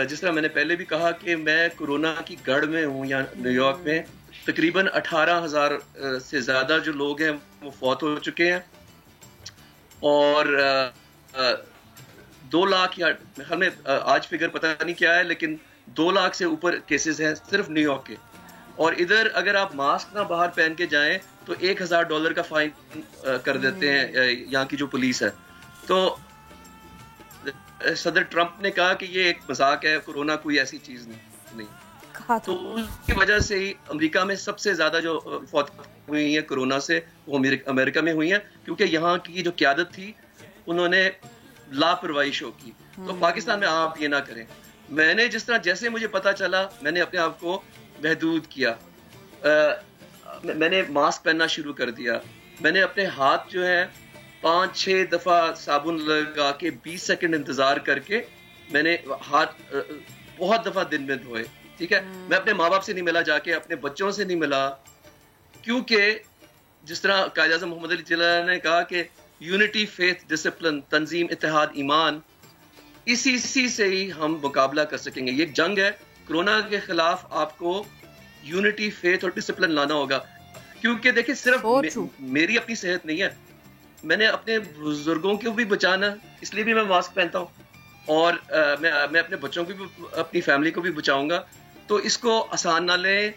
جس طرح میں نے پہلے بھی کہا کہ میں کورونا کی گڑھ میں ہوں, یا نیو یارک میں تقریباً 18,000 سے زیادہ جو لوگ ہیں وہ فوت ہو چکے ہیں, اور 2 لاکھ یا ہمیں آج فگر پتہ نہیں کیا ہے لیکن 2 لاکھ سے اوپر کیسز ہیں صرف نیو یارک کے. اور ادھر اگر آپ ماسک نہ باہر پہن کے جائیں تو $1,000 کا فائن کر دیتے ہیں یہاں کی جو پولیس ہے. تو صدر ٹرمپ نے کہا کہ یہ ایک مذاق ہے, کورونا کوئی ایسی چیز نہیں. تو اس کی وجہ سے ہی امریکہ میں سب سے زیادہ جو فوت ہوئی ہیں کورونا سے وہ امریکہ میں ہوئی ہیں, کیونکہ یہاں کی جو قیادت تھی انہوں نے لاپرواہی شو کی. تو پاکستان میں آپ یہ نہ کریں. میں نے جیسے مجھے پتا چلا میں نے اپنے آپ کو محدود کیا, میں نے ماسک پہننا شروع کر دیا, میں نے اپنے ہاتھ جو ہے 5-6 دفعہ صابن لگا کے 20 سیکنڈ انتظار کر کے میں نے ہاتھ بہت دفعہ دن میں دھوئے. ٹھیک ہے, میں اپنے ماں باپ سے نہیں ملا, جا کے اپنے بچوں سے نہیں ملا, کیونکہ جس طرح قائد اعظم محمد علی جناح نے کہا کہ یونٹی, فیتھ, ڈسپلن, تنظیم, اتحاد, ایمان, اسی سے ہی ہم مقابلہ کر سکیں گے. یہ ایک جنگ ہے, کورونا کے خلاف آپ کو یونٹی, فیتھ اور ڈسپلن لانا ہوگا. کیونکہ دیکھیں صرف میری اپنی صحت نہیں ہے, میں نے اپنے بزرگوں کو بھی بچانا, اس لیے بھی میں ماسک پہنتا ہوں, اور میں اپنے بچوں کو بھی, اپنی فیملی کو بھی بچاؤں گا. تو اس کو آسان نہ لیں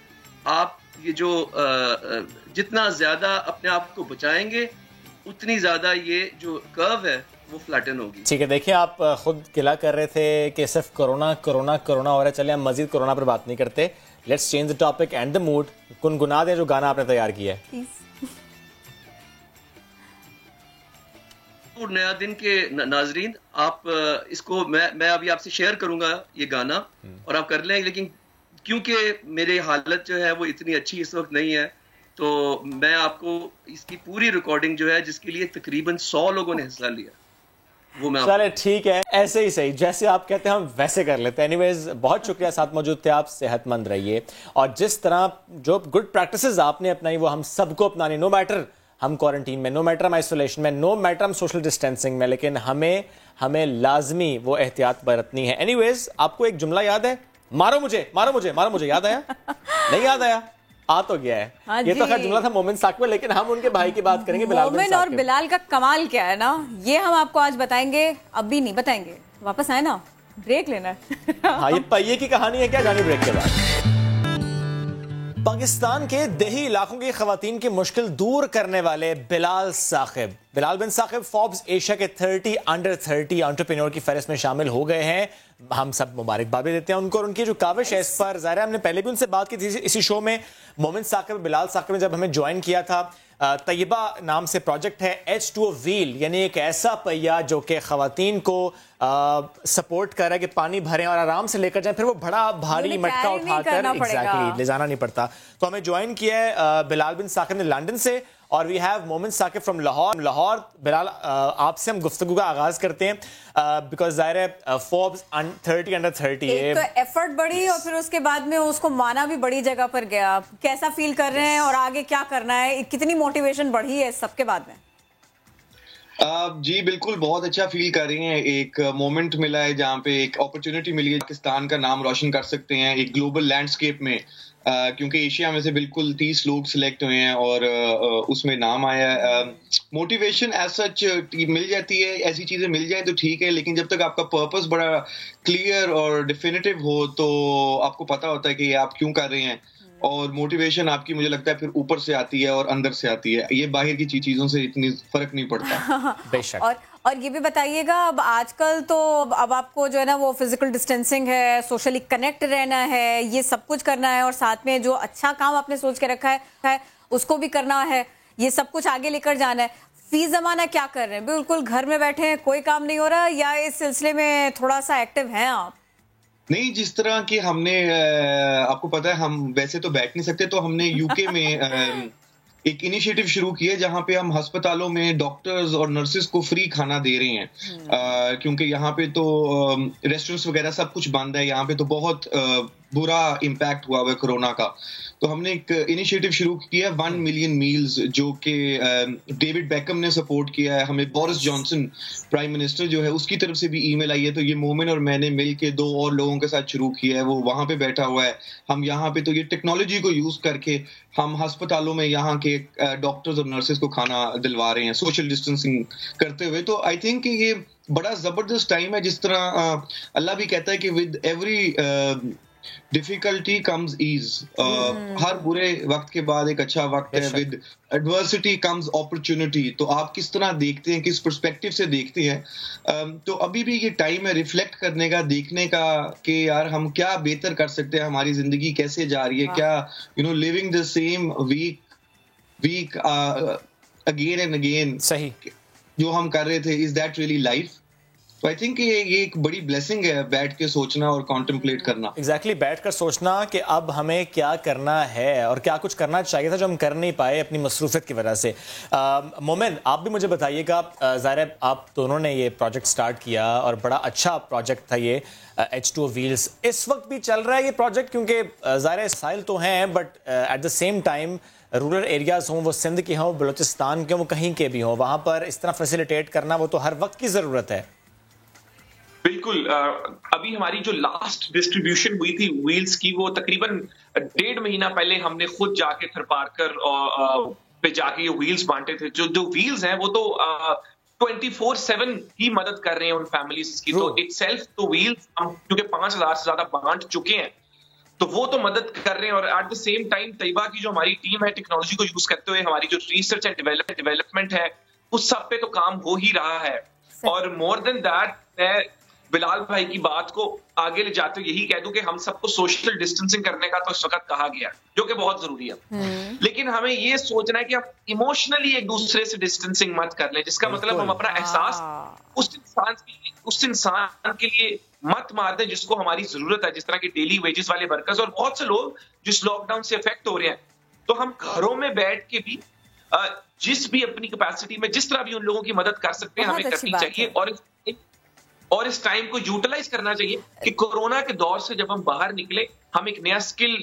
آپ, یہ جو جتنا زیادہ اپنے آپ کو بچائیں گے اتنی زیادہ یہ جو کرو ہے وہ فلیٹن ہوگی. ٹھیک ہے, دیکھیں آپ خود گلا کر رہے تھے کہ صرف کورونا ہو رہا ہے, چلے ہم مزید کورونا پر بات نہیں کرتے, let's change the topic and the mood. گنگنا دیں جو گانا آپ نے تیار کیا ہے. نیا دن کے ناظرین, آپ اس کو میں ابھی آپ سے شیئر کروں گا یہ گانا, اور آپ کر لیں, لیکن کیونکہ میری حالت جو ہے وہ اتنی اچھی اس وقت نہیں ہے تو میں آپ کو اس کی پوری ریکارڈنگ جو ہے جس کے لیے تقریباً 100 لوگوں نے حصہ لیا وہ میں چلے ٹھیک ہے, ایسے ہی صحیح, جیسے آپ کہتے ہیں ہم ویسے کر لیتے ہیں. اینی ویز بہت شکریہ, ساتھ موجود تھے آپ, صحت مند رہیے, اور جس طرح جو گڈ پریکٹسز آپ نے اپنائی وہ ہم سب کو اپنانی, نو میٹر ہم کوارنٹین میں, نو میٹر ہم آئسولیشن میں, نو میٹر ہم سوشل ڈسٹینسنگ میں, لیکن ہمیں لازمی وہ احتیاط برتنی ہے. اینی ویز آپ کو ایک جملہ یاد ہے, مارو مجھے, یاد آیا؟ نہیں یاد آیا, آ تو گیا ہے. یہ تو خیر جملہ تھا مومن ثاقب, لیکن ہم ان کے بھائی کی بات کریں گے, بلال بن ثاقب. مومن اور بلال کا کمال کیا ہے نا, یہ ہم آپ کو آج بتائیں گے, اب بھی نہیں بتائیں گے, واپس آئے نا, بریک لینا ہے. ہاں یہ پہیے کی کہانی ہے کیا, جانی بریک کے بعد. پاکستان کے دیہی علاقوں کی خواتین کی مشکل دور کرنے والے بلال بن ثاقب فوربس ایشیا کے 30 انڈر 30 انٹرپرینور کی فہرست میں شامل ہو گئے ہیں. ہم سب مبارکباد دیتے ہیں ان کو, اور ان کی جو کاوش ہے اس پر ظاہر ہے ہم نے پہلے بھی ان سے بات کی تھی اسی شو میں. مومن ثاقب, بلال ثاقب نے جب ہمیں جوائن کیا تھا, طیبہ نام سے پروجیکٹ ہے, H2O ویل, یعنی ایک ایسا پہیا جو کہ خواتین کو سپورٹ کر رہا ہے کہ پانی بھریں اور آرام سے لے کر جائیں, پھر وہ بڑا بھاری مٹکا اٹھا کر ایگزیکٹلی لے جانا نہیں پڑتا. تو ہمیں جوائن کیا ہے بلال بن ثاقب نے لنڈن سے, اور وی ہیو مومن ثاقب فرام لاہور. بلال آپ سے ہم گفتگو کا آغاز کرتے ہیں, بیکاز ظاہر ہے فوربس 30 انڈر 30 ایک تو ایفرٹ بڑی, اور پھر اس کے بعد میں اس کو مانا بھی بڑی جگہ پر گیا. کیسا فیل کر رہے ہیں اور آگے کیا کرنا ہے, کتنی موٹیویشن بڑھی ہے سب کے بعد میں؟ جی بالکل, بہت اچھا فیل کر رہی ہیں. ایک مومنٹ ملا ہے جہاں پہ ایک اپرچونٹی ملی ہے, پاکستان کا نام روشن کر سکتے ہیں ایک گلوبل لینڈسکیپ میں, کیونکہ ایشیا میں سے بالکل 30 لوگ سلیکٹ ہوئے ہیں اور اس میں نام آیا ہے. موٹیویشن ایز سچ مل جاتی ہے, ایسی چیزیں مل جائیں تو ٹھیک ہے, لیکن جب تک آپ کا پرپس بڑا کلیئر اور ڈیفینیٹو ہو تو آپ کو پتا ہوتا ہے کہ آپ کیوں کر رہے ہیں. اور موٹیویشن آپ کی مجھے لگتا ہے پھر اوپر سے آتی ہے اور اندر سے آتی ہے. یہ باہر کی چیزوں سے اتنی فرق نہیں پڑتا. بے شک. اور یہ بھی بتائیے گا اب آج کل تو اب آپ کو جو ہے نا وہ فزیکل ڈسٹینسنگ ہے, سوشلی کنیکٹ رہنا ہے, یہ سب کچھ کرنا ہے, اور ساتھ میں جو اچھا کام آپ نے سوچ کے رکھا ہے اس کو بھی کرنا ہے, یہ سب کچھ آگے لے کر جانا ہے. فی زمانہ کیا کر رہے ہیں؟ بالکل گھر میں بیٹھے ہیں, کوئی کام نہیں ہو رہا, یا اس سلسلے میں تھوڑا سا ایکٹیو ہیں آپ؟ نہیں, جس طرح کہ ہم نے, آپ کو پتا ہے ہم ویسے تو بیٹھ نہیں سکتے, تو ہم نے یو کے میں ایک انیشیٹو شروع کی ہے جہاں پہ ہم ہسپتالوں میں ڈاکٹرز اور نرسز کو فری کھانا دے رہے ہیں, کیونکہ یہاں پہ تو ریسٹورینٹس وغیرہ سب کچھ بند ہے. یہاں پہ تو بہت برا امپیکٹ ہوا ہے کورونا کا. تو ہم نے ایک انیشیٹو شروع کیا ہے 1 ملین میلز, جو کہ ڈیوڈ بیکم نے سپورٹ کیا ہے. ہمیں بورس جانسن پرائم منسٹر جو ہے اس کی طرف سے بھی ای میل آئی ہے. تو یہ مومن اور میں نے مل کے 2 اور لوگوں کے ساتھ شروع کیا ہے, وہ وہاں پہ بیٹھا ہوا ہے. ہم یہاں پہ تو یہ ٹیکنالوجی کو یوز کر کے ہم ہسپتالوں میں یہاں کے ڈاکٹرز اور نرسز کو کھانا دلوا رہے ہیں سوشل ڈسٹینسنگ کرتے ہوئے. تو آئی تھنک کہ یہ بڑا زبردست ٹائم ہے. جس طرح اللہ بھی کہتا ہے کہ with every difficulty comes ease, ہر برے وقت کے بعد ایک اچھا وقت ہے. With adversity comes opportunity. تو آپ کس طرح دیکھتے ہیں, کس پرسپیکٹو سے دیکھتے ہیں. تو ابھی بھی یہ ٹائم ہے ریفلیکٹ کرنے کا, دیکھنے کا کہ یار ہم کیا بہتر کر سکتے ہیں, ہماری زندگی کیسے جا رہی ہے, کیا living the same week again and again صحیح جو ہم کر رہے تھے, از دیٹ ریئلی لائف؟ تو آئی تھنک یہ ایک بڑی بلیسنگ ہے بیٹھ کے سوچنا اور کانٹمپلیٹ کرنا. ایگزیکٹلی, بیٹھ کر سوچنا کہ اب ہمیں کیا کرنا ہے اور کیا کچھ کرنا چاہیے تھا جو ہم کر نہیں پائے اپنی مصروفیت کی وجہ سے. مومن, آپ بھی مجھے بتائیے گا, ظاہر ہے آپ دونوں نے یہ پروجیکٹ سٹارٹ کیا اور بڑا اچھا پروجیکٹ تھا یہ H2O ویلز. اس وقت بھی چل رہا ہے یہ پروجیکٹ, کیونکہ ظاہر ہے سائل تو ہیں but at the same time rural areas ہوں, وہ سندھ کے ہوں, بلوچستان کے ہوں, وہ کہیں کے بھی ہوں, وہاں پر اس طرح فیسیلیٹیٹ کرنا وہ تو ہر وقت کی ضرورت ہے. بالکل. ابھی ہماری جو لاسٹ ڈسٹریبیوشن ہوئی تھی ویلز کی, وہ تقریباً 1.5 مہینہ پہلے ہم نے خود جا کے تھرپارکر پہ جا کے یہ ویلز بانٹے تھے. جو ویلز ہیں وہ تو 24/7 ہی مدد کر رہے ہیں ان فیملیز کی. تو اٹ سیلف تو ویلز ہم کیونکہ 5,000 سے زیادہ بانٹ چکے ہیں, تو وہ تو مدد کر رہے ہیں. اور ایٹ دا سیم ٹائم طیبہ کی جو ہماری ٹیم ہے ٹیکنالوجی کو یوز کرتے ہوئے, ہماری جو ریسرچ اینڈ ڈیولپمنٹ ہے, اس سب پہ تو کام ہو ہی رہا ہے. اور مور دین دیٹ, میں بلال بھائی کی بات کو آگے لے جاتے ہوئے یہی کہہ دوں کہ ہم سب کو سوشل ڈسٹینسنگ کرنے کا تو اس وقت کہا گیا, جو کہ بہت ضروری ہے, لیکن ہمیں یہ سوچنا ہے کہ ہم ایموشنلی ایک دوسرے سے ڈسٹینسنگ مت کر لیں, جس کا مطلب ہم اپنا احساس اس انسان کے لیے مت مار دیں جس کو ہماری ضرورت ہے, جس طرح کے ڈیلی ویجز والے ورکرز اور بہت سے لوگ جس لاک ڈاؤن سے افیکٹ ہو رہے ہیں. تو ہم گھروں میں بیٹھ کے بھی جس بھی اپنی کیپیسٹی میں جس طرح بھی ان لوگوں کی مدد کر سکتے ہیں ہمیں کرنی چاہیے. اور اس ٹائم کو یوٹیلائز کرنا چاہیے کہ کورونا کے دور سے جب ہم باہر نکلے, ہم ایک نیا سکل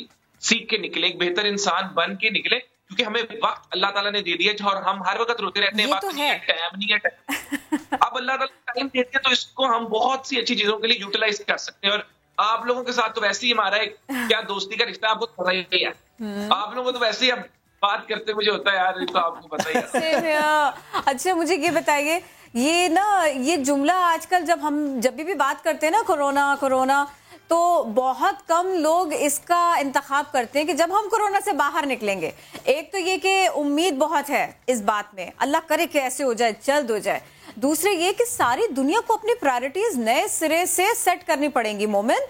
سیکھ کے نکلے, ایک بہتر انسان بن کے نکلے, کیونکہ ہمیں وقت اللہ تعالیٰ نے دے دیا ہے. اور ہم ہر وقت روتے رہتے ہیں وقت نہیں ہے, ٹائم نہیں ہے. اب اللہ تعالیٰ ٹائم دیتے ہیں تو اس کو ہم بہت سی اچھی چیزوں کے لیے یوٹیلائز کر سکتے ہیں. اور آپ لوگوں کے ساتھ تو ویسے ہی ہمارا کیا دوستی کا رشتہ آپ کو پتہ ہی ہے. آپ لوگوں کو تو ویسے ہی اب بات کرتے مجھے ہوتا ہے یار, تو آپ کو پتہ ہی ہے. اچھا, مجھے یہ بتائیے, یہ جملہ آج کل جب بھی بات کرتے ہیں نا کورونا, تو بہت کم لوگ اس کا انتخاب کرتے ہیں کہ جب ہم کورونا سے باہر نکلیں گے. ایک تو یہ کہ امید بہت ہے اس بات میں, اللہ کرے کہ ایسے ہو جائے, جلد ہو جائے. دوسرے یہ کہ ساری دنیا کو اپنی پرائرٹیز نئے سرے سے سیٹ کرنی پڑیں گی. مومن,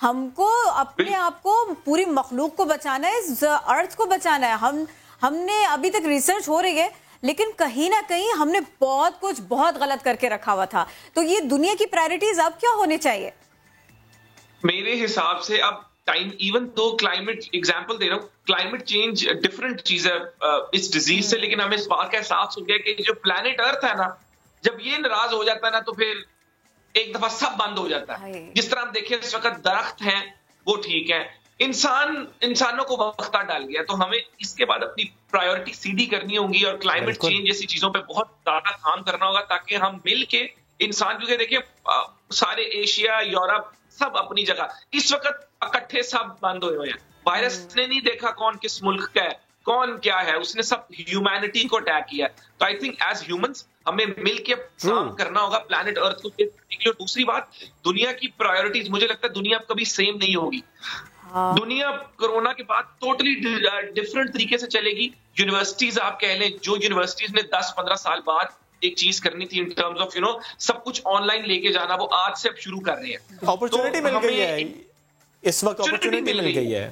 ہم کو اپنے آپ کو, پوری مخلوق کو بچانا ہے, اس ارتھ کو بچانا ہے. ہم نے ابھی تک ریسرچ ہو رہی ہے, لیکن کہیں نہ کہیں ہم نے بہت غلط کر کے رکھا ہوا تھا. تو یہ دنیا کی پرائرٹیز اب کیا ہونے چاہیے؟ میرے حساب سے اب ٹائم, ایون تو کلائمیٹ ایگزامپل دے رہا ہوں, کلائمیٹ چینج ڈفرنٹ چیز ہے اس ڈیزیز سے, لیکن ہمیں اس بات کا احساس ہو گیا کہ جو پلانٹ ارتھ ہے نا, جب یہ ناراض ہو جاتا ہے نا تو پھر ایک دفعہ سب بند ہو جاتا ہے. جس طرح ہم دیکھیں اس وقت درخت ہیں وہ ٹھیک ہے, انسانوں کو وقتہ ڈال گیا. تو ہمیں اس کے بعد اپنی پرائیورٹی سیدھی کرنی ہوگی اور کلائمیٹ چینج جیسی چیزوں پہ بہت زیادہ کام کرنا ہوگا, تاکہ ہم مل کے انسان, کیونکہ دیکھیں سارے ایشیا, یورپ سب اپنی جگہ اس وقت اکٹھے سب بند ہوئے ہیں. وائرس نے نہیں دیکھا کون کس ملک کا ہے, کون کیا ہے, اس نے سب ہیومینٹی کو اٹیک کیا. تو آئی تھنک ایز ہیومنس ہمیں مل کے کام کرنا ہوگا پلانٹ ارتھ کو. دوسری بات, دنیا کی پرائیورٹیز, مجھے لگتا ہے دنیا اب کبھی سیم نہیں ہوگی. دنیا کورونا کے بعد ٹوٹلی ڈفرنٹ طریقے سے چلے گی. یونیورسٹیز آپ کہہ لیں, جو یونیورسٹیز نے 10-15 سال بعد ایک چیز کرنی تھی ان ٹرمز آف سب کچھ آن لائن لے کے جانا, وہ آج سے اب شروع کر رہے ہیں. اپرچونٹی مل گئی ہے اس وقت, اپرچونٹی مل گئی ہے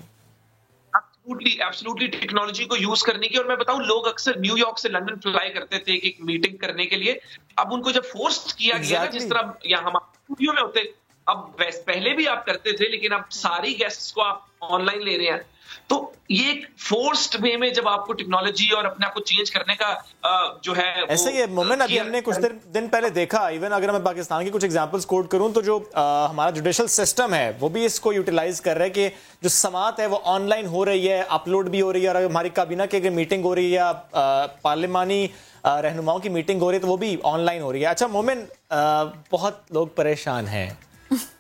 ایبسولوٹلی ٹیکنالوجی کو یوز کرنے کی. اور میں بتاؤں, لوگ اکثر نیو یارک سے لندن فلائی کرتے تھے ایک میٹنگ کرنے کے لیے. اب ان کو جب فورس کیا گیا نا, جس طرح یہاں ہمارے اسٹوڈیو میں ہوتے, اب پہلے بھی آپ کرتے تھے لیکن اب ساری گیسٹس کو آپ آن لائن لے رہے ہیں, تو یہ ایک فورسڈ وے میں جب آپ کو ٹیکنالوجی اور اپنے آپ کو چینج کرنے کا جو ہے ایسے ہی مومن. ابھی ہم نے کچھ دن پہلے دیکھا, ایون اگر میں پاکستان کی کچھ ایگزامپلز کوٹ کروں تو جو ہمارا جوڈیشل سسٹم ہے وہ بھی اس کو یوٹیلائز کر رہا ہے کہ جو سماعت ہے وہ آن لائن ہو رہی ہے, اپلوڈ بھی ہو رہی ہے, اور ہماری کابینہ کی اگر میٹنگ ہو رہی ہے یا پارلیمانی رہنماؤں کی میٹنگ ہو رہی ہے تو وہ بھی آن لائن ہو رہی ہے. اچھا مومن, بہت لوگ پریشان ہیں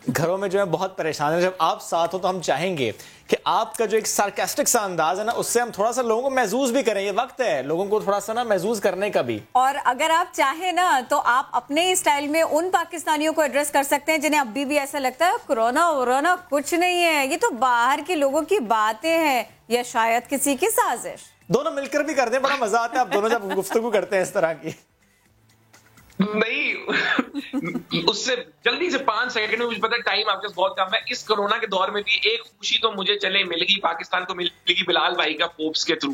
گھروں میں, جو ہے بہت پریشان ہیں. جب آپ ساتھ ہو تو ہم چاہیں گے کہ آپ کا جو ایک سارکاسٹک سا انداز ہے نا, اس سے ہم تھوڑا سا لوگوں کو محظوظ بھی کریں. یہ وقت ہے لوگوں کو تھوڑا سا نا محظوظ کرنے کا بھی. اور اگر آپ چاہیں نا تو آپ اپنے اسٹائل میں ان پاکستانیوں کو ایڈریس کر سکتے ہیں جنہیں ابھی بھی ایسا لگتا ہے کورونا کچھ نہیں ہے, یہ تو باہر کے لوگوں کی باتیں ہیں یا شاید کسی کی سازش. دونوں مل کر بھی کرتے ہیں, بڑا مزہ آتا ہے آپ دونوں جب گفتگو کرتے ہیں اس طرح کی. نہیں, اس سے جلدی سے 5 سیکنڈ میں مجھے پتا ٹائم آپ کے بہت کم ہے. اس کورونا کے دور میں بھی ایک خوشی تو مجھے چلے مل گئی, پاکستان کو مل گئی بلال بھائی کا فوربس کے تھرو.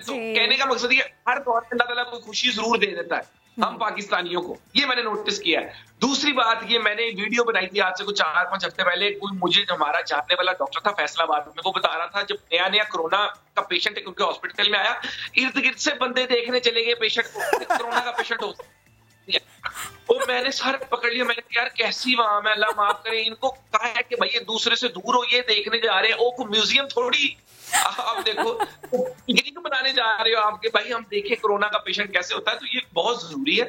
تو کہنے کا مقصد یہ, ہر دور میں اللہ تعالیٰ کو خوشی ضرور دے دیتا ہے ہم پاکستانیوں کو, یہ میں نے نوٹس کیا ہے. دوسری بات یہ, میں نے ویڈیو بنائی تھی آج سے کچھ 4-5 ہفتے پہلے, کوئی مجھے ہمارا جاننے والا ڈاکٹر تھا فیصلہ آباد میں, وہ بتا رہا تھا جب نیا کورونا کا پیشنٹ ان کے ہاسپٹل میں آیا, ارد گرد سے بندے دیکھنے چلے گئے پیشنٹ کو, کورونا کا پیشنٹ ہو. وہ میں نے سر پکڑ لیا, میں نے یار کیسی وہاں میں, اللہ معاف کرے, ان کو کہا ہے کہ بھائی یہ دوسرے سے دور ہو, یہ دیکھنے جا رہے ہیں. او کو میوزیم تھوڑی آپ دیکھو پکنک بنانے جا رہے ہو آپ کے, بھائی ہم دیکھیں کورونا کا پیشنٹ کیسے ہوتا ہے. تو یہ بہت ضروری ہے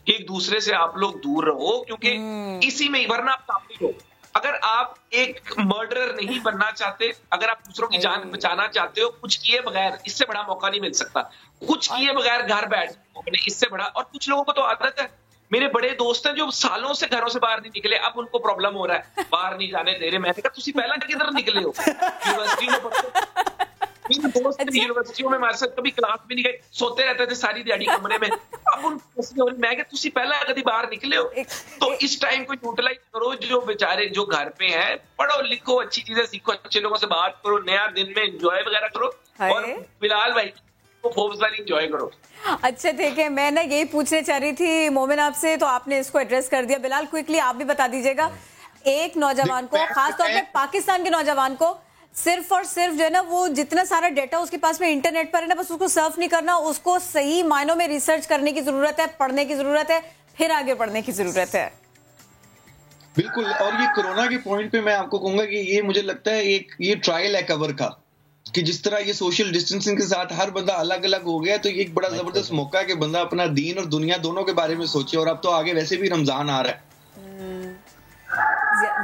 کہ ایک دوسرے سے آپ لوگ دور رہو, کیونکہ اسی میں ورنہ آپ کافی ہو. اگر آپ ایک مرڈرر نہیں بننا چاہتے, اگر آپ دوسروں کی جان بچانا چاہتے ہو, کچھ کیے بغیر اس سے بڑا موقع نہیں مل سکتا. کچھ کیے بغیر گھر بیٹھ اس سے بڑا. اور کچھ لوگوں کو تو عادت ہے, میرے بڑے دوست ہیں جو سالوں سے گھروں سے باہر نہیں نکلے, اب ان کو پرابلم ہو رہا ہے, باہر نہیں جانے دے رہے. میں نے کہا تسی پہلا کدھر نکلے ہو, یونیورسٹی میں پڑھتے, میرے دوست یونیورسٹیوں میں ہمارے ساتھ کبھی کلاس بھی نہیں گئے, سوتے رہتے تھے ساری دیہڑی کمرے میں. اب ان میں کہ تسی پہلا کبھی باہر نکلے ہو. تو اس ٹائم کو یوٹیلائز کرو, جو بیچارے جو گھر پہ ہیں, پڑھو لکھو, اچھی چیزیں سیکھو, اچھے لوگوں سے بات کرو, نیا دن میں انجوائے وغیرہ کرو, اور بلال بھائی کو خوب ساری انجوائے کرو. اچھا ٹھیک ہے, میں نا یہی پوچھنے چاہ رہی تھی مومن آپ سے, تو آپ نے اس کو ایڈریس کر دیا. بلال کوئکلی آپ بھی بتا دیجیے گا, ایک نوجوان کو, خاص طور پہ پاکستان کے نوجوان کو, صرف اور صرف جو ہے نا وہ جتنا سارا ڈیٹا اس کے پاس میں انٹرنیٹ پر ہے نا, بس اس کو سرف نہیں کرنا, اس کو صحیح معنوں میں ریسرچ کرنے کی ضرورت ہے, پڑھنے کی ضرورت ہے, پھر آگے بڑھنے کی ضرورت ہے. بالکل. اور یہ کورونا کے پوائنٹ پہ میں آپ کو کہوں گا کہ یہ مجھے لگتا ہے ایک یہ ٹرائل ہے کور کا, کہ جس طرح یہ سوشل ڈسٹینسنگ کے ساتھ ہر بندہ الگ الگ ہو گیا, تو یہ ایک بڑا زبردست موقع ہے کہ بندہ اپنا دین اور دنیا دونوں کے بارے میں سوچے. اور اب تو آگے ویسے بھی رمضان آ رہا ہے,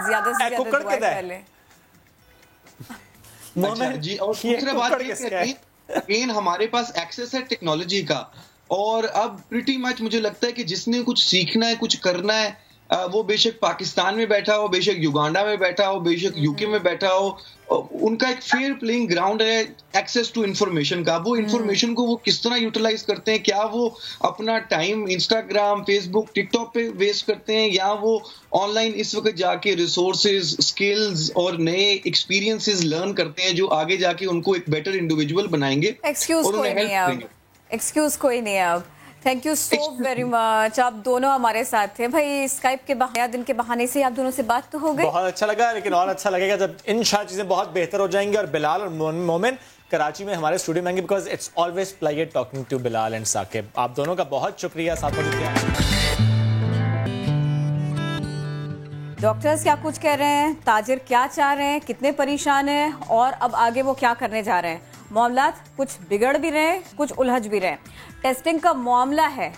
زیادہ سے زیادہ دعائیں کر لیں. جی, اور دوسرا بات یہ کہ اگین ہمارے پاس ایکسیس ہے ٹیکنالوجی کا, اور اب پریٹی مچ مجھے لگتا ہے کہ جس نے کچھ سیکھنا ہے, کچھ کرنا ہے, وہ بے شک پاکستان میں بیٹھا ہو, بے شک یوگانڈا میں بیٹھا ہو, بے شک یو کے میں بیٹھا ہو, ان کا ایک فیئر پلینگ گراؤنڈ ہے ایکسیس ٹو انفارمیشن کا. وہ انفارمیشن کو وہ کس طرح یوٹیلائز کرتے ہیں, کیا وہ اپنا ٹائم انسٹاگرام, فیس بک, ٹک ٹاک پہ ویسٹ کرتے ہیں, یا وہ آن لائن اس وقت جا کے ریسورسز, اسکلز اور نئے ایکسپیرینسز لرن کرتے ہیں جو آگے جا کے ان کو ایک بیٹر انڈیویجول بنائیں گے اور انہیں ہیلپ کریں گے. ایکسکیوز کوئی نہیں ہے اب. Thank you so very much, آپ دونوں ہمارے ساتھ تھے. بھائی اسکائپ کے بہانے, دن کے بہانے سے آپ دونوں سے بات تو ہو گئی, بہت اچھا لگا, لیکن اور اچھا لگے گا جب انشاءاللہ چیزیں بہت بہتر ہو جائیں گی. اور بلال اور مومن کراچی میں ہمارے اسٹوڈیو میں آئیں گے, because it's always player talking to Bilal and Saqib. آپ دونوں کا بہت شکریہ ساتھ میں جتنے. ڈاکٹرز کیا کچھ کہہ رہے ہیں, تاجر کیا چاہ رہے ہیں, کتنے پریشان ہیں, اور اب آگے وہ کیا کرنے جا رہے ہیں. معاملات کچھ بگڑ بھی رہے ہیں, کچھ الجھ بھی رہے ہیں. ٹیسٹنگ کا معاملہ ہے,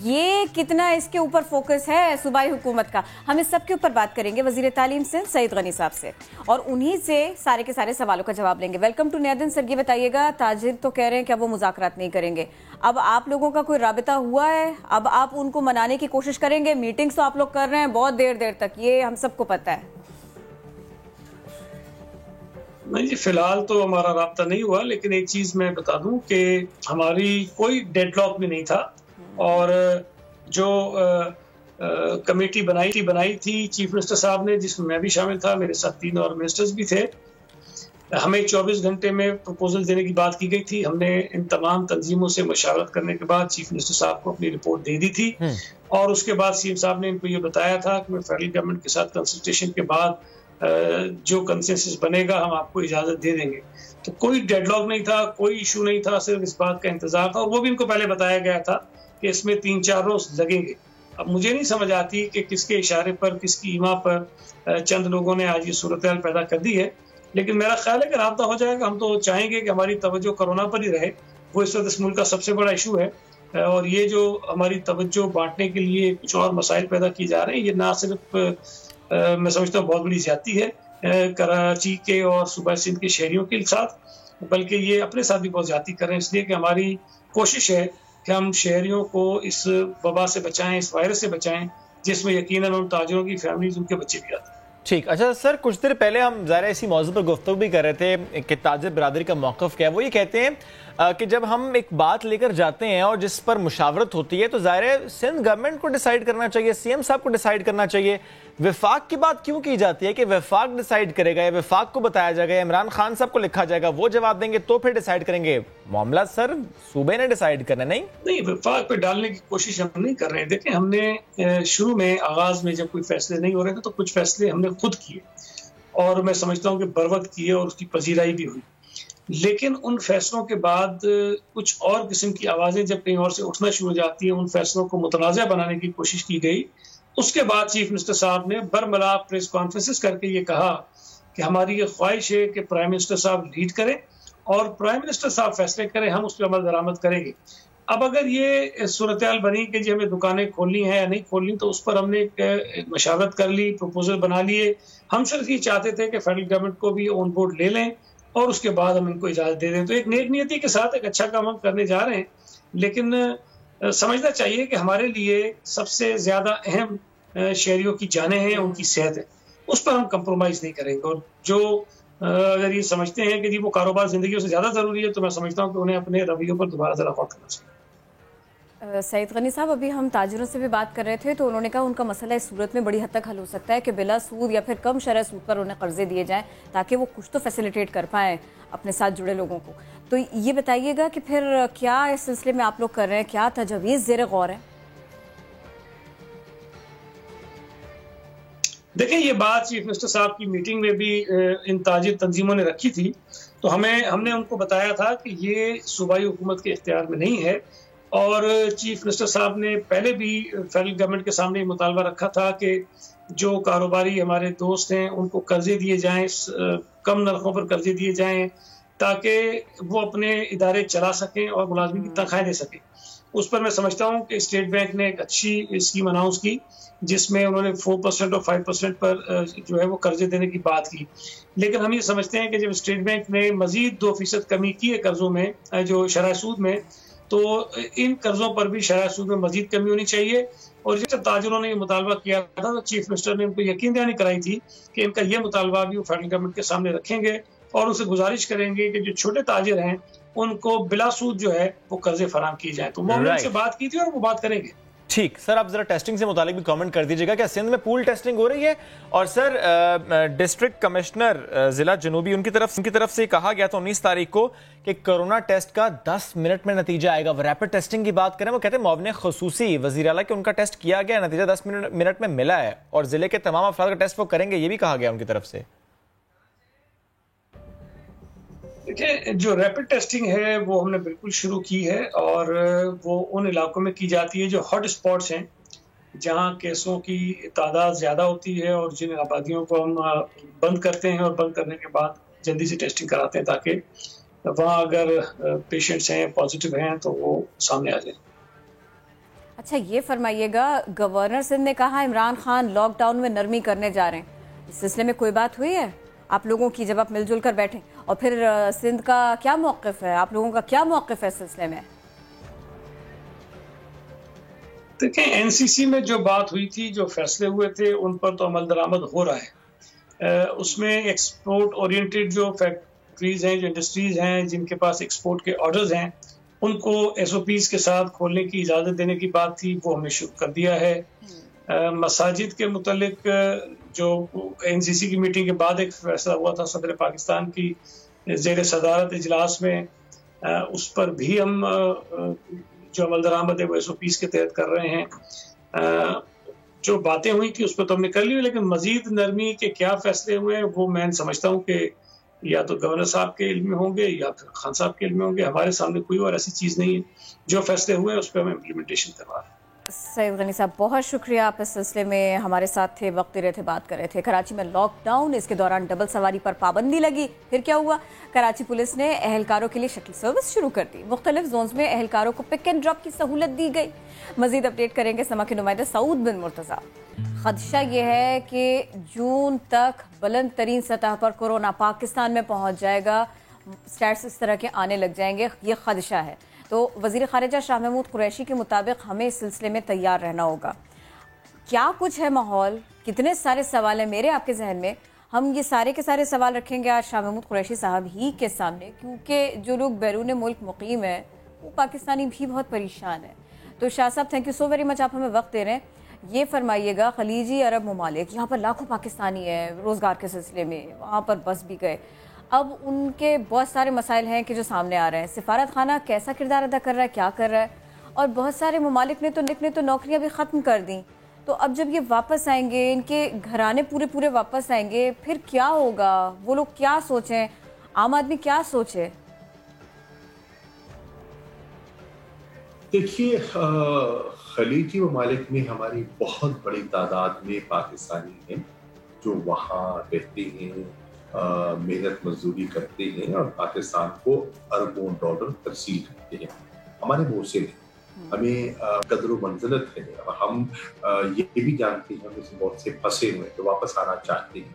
یہ کتنا اس کے اوپر فوکس ہے صوبائی حکومت کا, ہم اس سب کے اوپر بات کریں گے وزیر تعلیم سندھ سعید غنی صاحب سے, اور انہی سے سارے کے سارے سوالوں کا جواب لیں گے. ویلکم ٹو نیا دن. سر یہ بتائیے گا, تاجر تو کہہ رہے ہیں کہ اب وہ مذاکرات نہیں کریں گے, اب آپ لوگوں کا کوئی رابطہ ہوا ہے, اب آپ ان کو منانے کی کوشش کریں گے؟ میٹنگز تو آپ لوگ کر رہے ہیں بہت دیر تک, یہ ہم سب کو پتہ ہے. نہیں جی، فی الحال تو ہمارا رابطہ نہیں ہوا، لیکن ایک چیز میں بتا دوں کہ ہماری کوئی ڈیڈ لاک بھی نہیں تھا، اور جو کمیٹی بنائی تھی چیف منسٹر صاحب نے، جس میں میں بھی شامل تھا، میرے ساتھ 3 اور منسٹرز بھی تھے، ہمیں 24 گھنٹے میں پروپوزل دینے کی بات کی گئی تھی. ہم نے ان تمام تنظیموں سے مشاورت کرنے کے بعد چیف منسٹر صاحب کو اپنی رپورٹ دے دی تھی، اور اس کے بعد سی ایم صاحب نے ان کو یہ بتایا تھا کہ فیڈرل گورنمنٹ کے ساتھ کنسلٹیشن کے بعد جو کنسنسس بنے گا ہم آپ کو اجازت دے دیں گے. تو کوئی ڈیڈ لاک نہیں تھا، کوئی ایشو نہیں تھا، صرف اس بات کا انتظار تھا، اور وہ بھی ان کو پہلے بتایا گیا تھا کہ اس میں 3-4 روز لگیں گے. اب مجھے نہیں سمجھ آتی کہ کس کے اشارے پر، کس کی ایما پر چند لوگوں نے آج یہ صورتحال پیدا کر دی ہے، لیکن میرا خیال ہے کہ رابطہ ہو جائے گا. ہم تو چاہیں گے کہ ہماری توجہ کورونا پر ہی رہے، وہ اس وقت اس ملک کا سب سے بڑا ایشو ہے، اور یہ جو ہماری توجہ بانٹنے کے لیے کچھ اور مسائل پیدا کیے جا رہے ہیں، یہ نہ صرف میں سمجھتا ہوں بہت بڑی زیادتی ہے کراچی کے اور صوبہ سندھ کے شہریوں کے ساتھ، بلکہ یہ اپنے ساتھ بھی بہت زیادتی کر رہے ہیں، اس لیے کہ ہماری کوشش ہے کہ ہم شہریوں کو اس وبا سے بچائیں، اس وائرس سے بچائیں، جس میں یقیناً ان تاجروں کی فیملیز، ان کے بچے بھی آتے ہیں. ٹھیک. اچھا سر، کچھ دیر پہلے ہم ظاہر اسی موضوع پر گفتگو بھی کر رہے تھے کہ تاجر برادری کا موقف کیا ہے. وہ یہ کہتے ہیں کہ جب ہم ایک بات لے کر جاتے ہیں اور جس پر مشاورت ہوتی ہے تو ظاہر ہے سندھ گورنمنٹ کو ڈیسائیڈ کرنا چاہیے، سی ایم صاحب کو ڈیسائیڈ کرنا چاہیے. وفاق کی بات کیوں کی جاتی ہے کہ وفاق ڈیسائیڈ کرے گا، یا وفاق کو بتایا جائے گا، یا عمران خان صاحب کو لکھا جائے گا، وہ جواب دیں گے تو پھر ڈیسائیڈ کریں گے؟ معاملہ سر صوبے نے ڈیسائیڈ کرنا. نہیں وفاق پہ ڈالنے کی کوشش ہم نہیں کر رہے ہیں. دیکھیں، ہم نے شروع میں آغاز میں جب کوئی فیصلے نہیں ہو رہے تھے تو کچھ فیصلے ہم نے خود کیے، اور میں سمجھتا ہوں کہ بروقت کیے اور اس کی پذیرائی بھی ہوئی. لیکن ان فیصلوں کے بعد کچھ اور قسم کی آوازیں جب کہیں اور سے اٹھنا شروع ہو جاتی ہیں، ان فیصلوں کو متنازع بنانے کی کوشش کی گئی. اس کے بعد چیف منسٹر صاحب نے برملا پریس کانفرنسز کر کے یہ کہا کہ ہماری یہ خواہش ہے کہ پرائم منسٹر صاحب لیڈ کریں اور پرائم منسٹر صاحب فیصلے کریں، ہم اس پہ عمل درآمد کریں گے. اب اگر یہ صورتحال بنی کہ جی ہمیں دکانیں کھولنی ہیں یا نہیں کھولنی، تو اس پر ہم نے ایک مشاورت کر لی، پروپوزل بنا لیے. ہم صرف یہ چاہتے تھے کہ فیڈرل گورنمنٹ کو بھی آن بورڈ لے لیں اور اس کے بعد ہم ان کو اجازت دے دیں. تو ایک نیک نیتی کے ساتھ ایک اچھا کام ہم کرنے جا رہے ہیں، لیکن سمجھنا چاہیے کہ ہمارے لیے سب سے زیادہ اہم شہریوں کی جانیں ہیں، ان کی صحت ہے، اس پر ہم کمپرومائز نہیں کریں گے. اور جو اگر یہ سمجھتے ہیں کہ جی وہ کاروبار زندگیوں سے زیادہ ضروری ہے، تو میں سمجھتا ہوں کہ انہیں اپنے رویوں پر دوبارہ ذرا غور کرنا چاہیے. سعید غنی صاحب، ابھی ہم تاجروں سے بھی بات کر رہے تھے تو انہوں نے کہا ان کا مسئلہ اس صورت میں بڑی حد تک حل ہو سکتا ہے کہ بلا سود یا پھر کم شرح سود پر انہیں قرضے دیے جائیں تاکہ وہ کچھ تو فیسیلیٹیٹ کر پائیں اپنے ساتھ جڑے لوگوں کو. تو یہ بتائیے گا کہ پھر کیا اس سلسلے میں آپ لوگ کر رہے ہیں، کیا تجاویز زیر غور ہے؟ دیکھیں، یہ بات چیف منسٹر صاحب کی میٹنگ میں بھی ان تاجر تنظیموں نے رکھی تھی، تو ہم نے ان کو بتایا تھا کہ یہ صوبائی حکومت کے اختیار میں نہیں ہے. اور چیف منسٹر صاحب نے پہلے بھی فیڈرل گورنمنٹ کے سامنے یہ مطالبہ رکھا تھا کہ جو کاروباری ہمارے دوست ہیں ان کو قرضے دیے جائیں، کم نرخوں پر قرضے دیے جائیں تاکہ وہ اپنے ادارے چلا سکیں اور ملازمین کی تنخواہیں دے سکیں. اس پر میں سمجھتا ہوں کہ اسٹیٹ بینک نے ایک اچھی اسکیم اناؤنس کی جس میں انہوں نے 4% اور 5% پر جو ہے وہ قرضے دینے کی بات کی. لیکن ہم یہ سمجھتے ہیں کہ جب اسٹیٹ بینک نے مزید 2% کمی کی ہے قرضوں میں، جو شرح سود میں، تو ان قرضوں پر بھی شرح سود میں مزید کمی ہونی چاہیے. اور جب تاجروں نے یہ مطالبہ کیا تھا تو چیف منسٹر نے ان کو یقین دہانی کرائی تھی کہ ان کا یہ مطالبہ بھی وہ فیڈرل گورنمنٹ کے سامنے رکھیں گے اور ان سے گزارش کریں گے کہ جو چھوٹے تاجر ہیں ان کو بلا سود جو ہے وہ قرضے فراہم کیے جائیں. تو وہ ان سے بات کی تھی اور وہ بات کریں گے. ٹھیک سر، آپ ذرا ٹیسٹنگ سے متعلق بھی کامنٹ کر دیجیے گا، کیا سندھ میں پول ٹیسٹنگ ہو رہی ہے؟ اور سر ڈسٹرکٹ کمشنر ضلع جنوبی ان کی طرف سے کہا گیا تھا 19 تاریخ کو کہ کرونا ٹیسٹ کا 10 منٹ میں نتیجہ آئے گا. وہ ریپڈ ٹیسٹنگ کی بات کریں، وہ کہتے ہیں معاون خصوصی وزیر اعلیٰ کہ ان کا ٹیسٹ کیا گیا، نتیجہ 10 منٹ میں ملا ہے اور ضلع کے تمام افراد کا ٹیسٹ وہ کریں گے، یہ بھی کہا گیا ان کی طرف سے. دیکھیں، جو ریپڈ ٹیسٹنگ ہے وہ ہم نے بالکل شروع کی ہے اور وہ ان علاقوں میں کی جاتی ہے جو ہاٹ اسپاٹس ہیں، جہاں کیسوں کی تعداد زیادہ ہوتی ہے اور جن آبادیوں کو ہم بند کرتے ہیں اور بند کرنے کے بعد جلدی سے ٹیسٹنگ کراتے ہیں تاکہ وہاں اگر پیشنٹس ہیں پازیٹیو ہیں تو وہ سامنے آ جائیں. اچھا، یہ فرمائیے گا، گورنر سندھ نے کہا عمران خان لاک ڈاؤن میں نرمی کرنے جا رہے ہیں، اس سلسلے میں کوئی بات ہوئی ہے آپ لوگوں کی جب آپ مل جل کر بیٹھیں؟ اور پھر سندھ کا کیا موقف ہے، آپ لوگوں کا کیا موقف ہے اس سلسلے میں؟ دیکھیں، این سی سی میں جو بات ہوئی تھی، جو فیصلے ہوئے تھے، ان پر تو عمل درآمد ہو رہا ہے. اس میں ایکسپورٹ اورینٹیڈ جو فیکٹریز ہیں، جو انڈسٹریز ہیں جن کے پاس ایکسپورٹ کے آرڈرز ہیں، ان کو ایس او پیز کے ساتھ کھولنے کی اجازت دینے کی بات تھی، وہ ہم نے شروع کر دیا ہے۔ مساجد کے متعلق جو این سی سی کی میٹنگ کے بعد ایک فیصلہ ہوا تھا صدر پاکستان کی زیر صدارت اجلاس میں، اس پر بھی ہم جو عمل درآمد ہے وہ ایس او پیز کے تحت کر رہے ہیں۔ جو باتیں ہوئی تھی اس پہ تو ہم نے کر لی، لیکن مزید نرمی کے کیا فیصلے ہوئے ہیں وہ میں سمجھتا ہوں کہ یا تو گورنر صاحب کے علم میں ہوں گے یا پھر خان صاحب کے علم میں ہوں گے۔ ہمارے سامنے کوئی اور ایسی چیز نہیں ہے، جو فیصلے ہوئے ہیں اس پہ ہم امپلیمنٹیشن کروا رہے ہیں۔ سید غنی صاحب بہت شکریہ، آپ اس سلسلے میں ہمارے ساتھ تھے، وقت دے رہے تھے، بات کر رہے تھے۔ کراچی میں لاک ڈاؤن، اس کے دوران ڈبل سواری پر پابندی لگی، پھر کیا ہوا؟ کراچی پولیس نے اہلکاروں کے لیے شٹل سروس شروع کر دی، مختلف زونز میں اہلکاروں کو پک اینڈ ڈراپ کی سہولت دی گئی۔ مزید اپڈیٹ کریں گے سما کے نمائندہ سعود بن مرتضیٰ۔ خدشہ یہ ہے کہ جون تک بلند ترین سطح پر کورونا پاکستان میں پہنچ جائے گا، سٹیٹس اس طرح کے آنے لگ جائیں گے، یہ خدشہ ہے۔ تو وزیر خارجہ شاہ محمود قریشی کے مطابق ہمیں اس سلسلے میں تیار رہنا ہوگا۔ کیا کچھ ہے ماحول، کتنے سارے سوال ہیں میرے آپ کے ذہن میں، ہم یہ سارے کے سارے سوال رکھیں گے آج شاہ محمود قریشی صاحب ہی کے سامنے، کیونکہ جو لوگ بیرون ملک مقیم ہیں وہ پاکستانی بھی بہت پریشان ہیں۔ تو شاہ صاحب thank you so very much, آپ ہمیں وقت دے رہے ہیں۔ یہ فرمائیے گا، خلیجی عرب ممالک یہاں پر لاکھوں پاکستانی ہیں روزگار کے سلسلے میں، وہاں پر بس بھی گئے، اب ان کے بہت سارے مسائل ہیں کہ جو سامنے آ رہے ہیں۔ سفارت خانہ کیسا کردار ادا کر رہا ہے، کیا کر رہا ہے، اور بہت سارے ممالک نے تو نوکریاں بھی ختم کر دیں۔ تو اب جب یہ واپس آئیں گے، ان کے گھرانے پورے واپس آئیں گے، پھر کیا ہوگا؟ وہ لوگ کیا سوچیں، عام آدمی کیا سوچے؟ دیکھیے، خلیجی ممالک میں ہماری بہت بڑی تعداد میں پاکستانی ہیں جو وہاں رہتے ہیں، محنت مزدوری کرتے ہیں اور پاکستان کو اربوں ڈالر ترسیل کرتے ہیں۔ ہمارے بہت سے ہمیں قدر و منزلت ہے، ہم یہ بھی جانتے ہیں، ہم میں سے بہت سے پھنسے ہوئے جو واپس آنا چاہتے ہیں،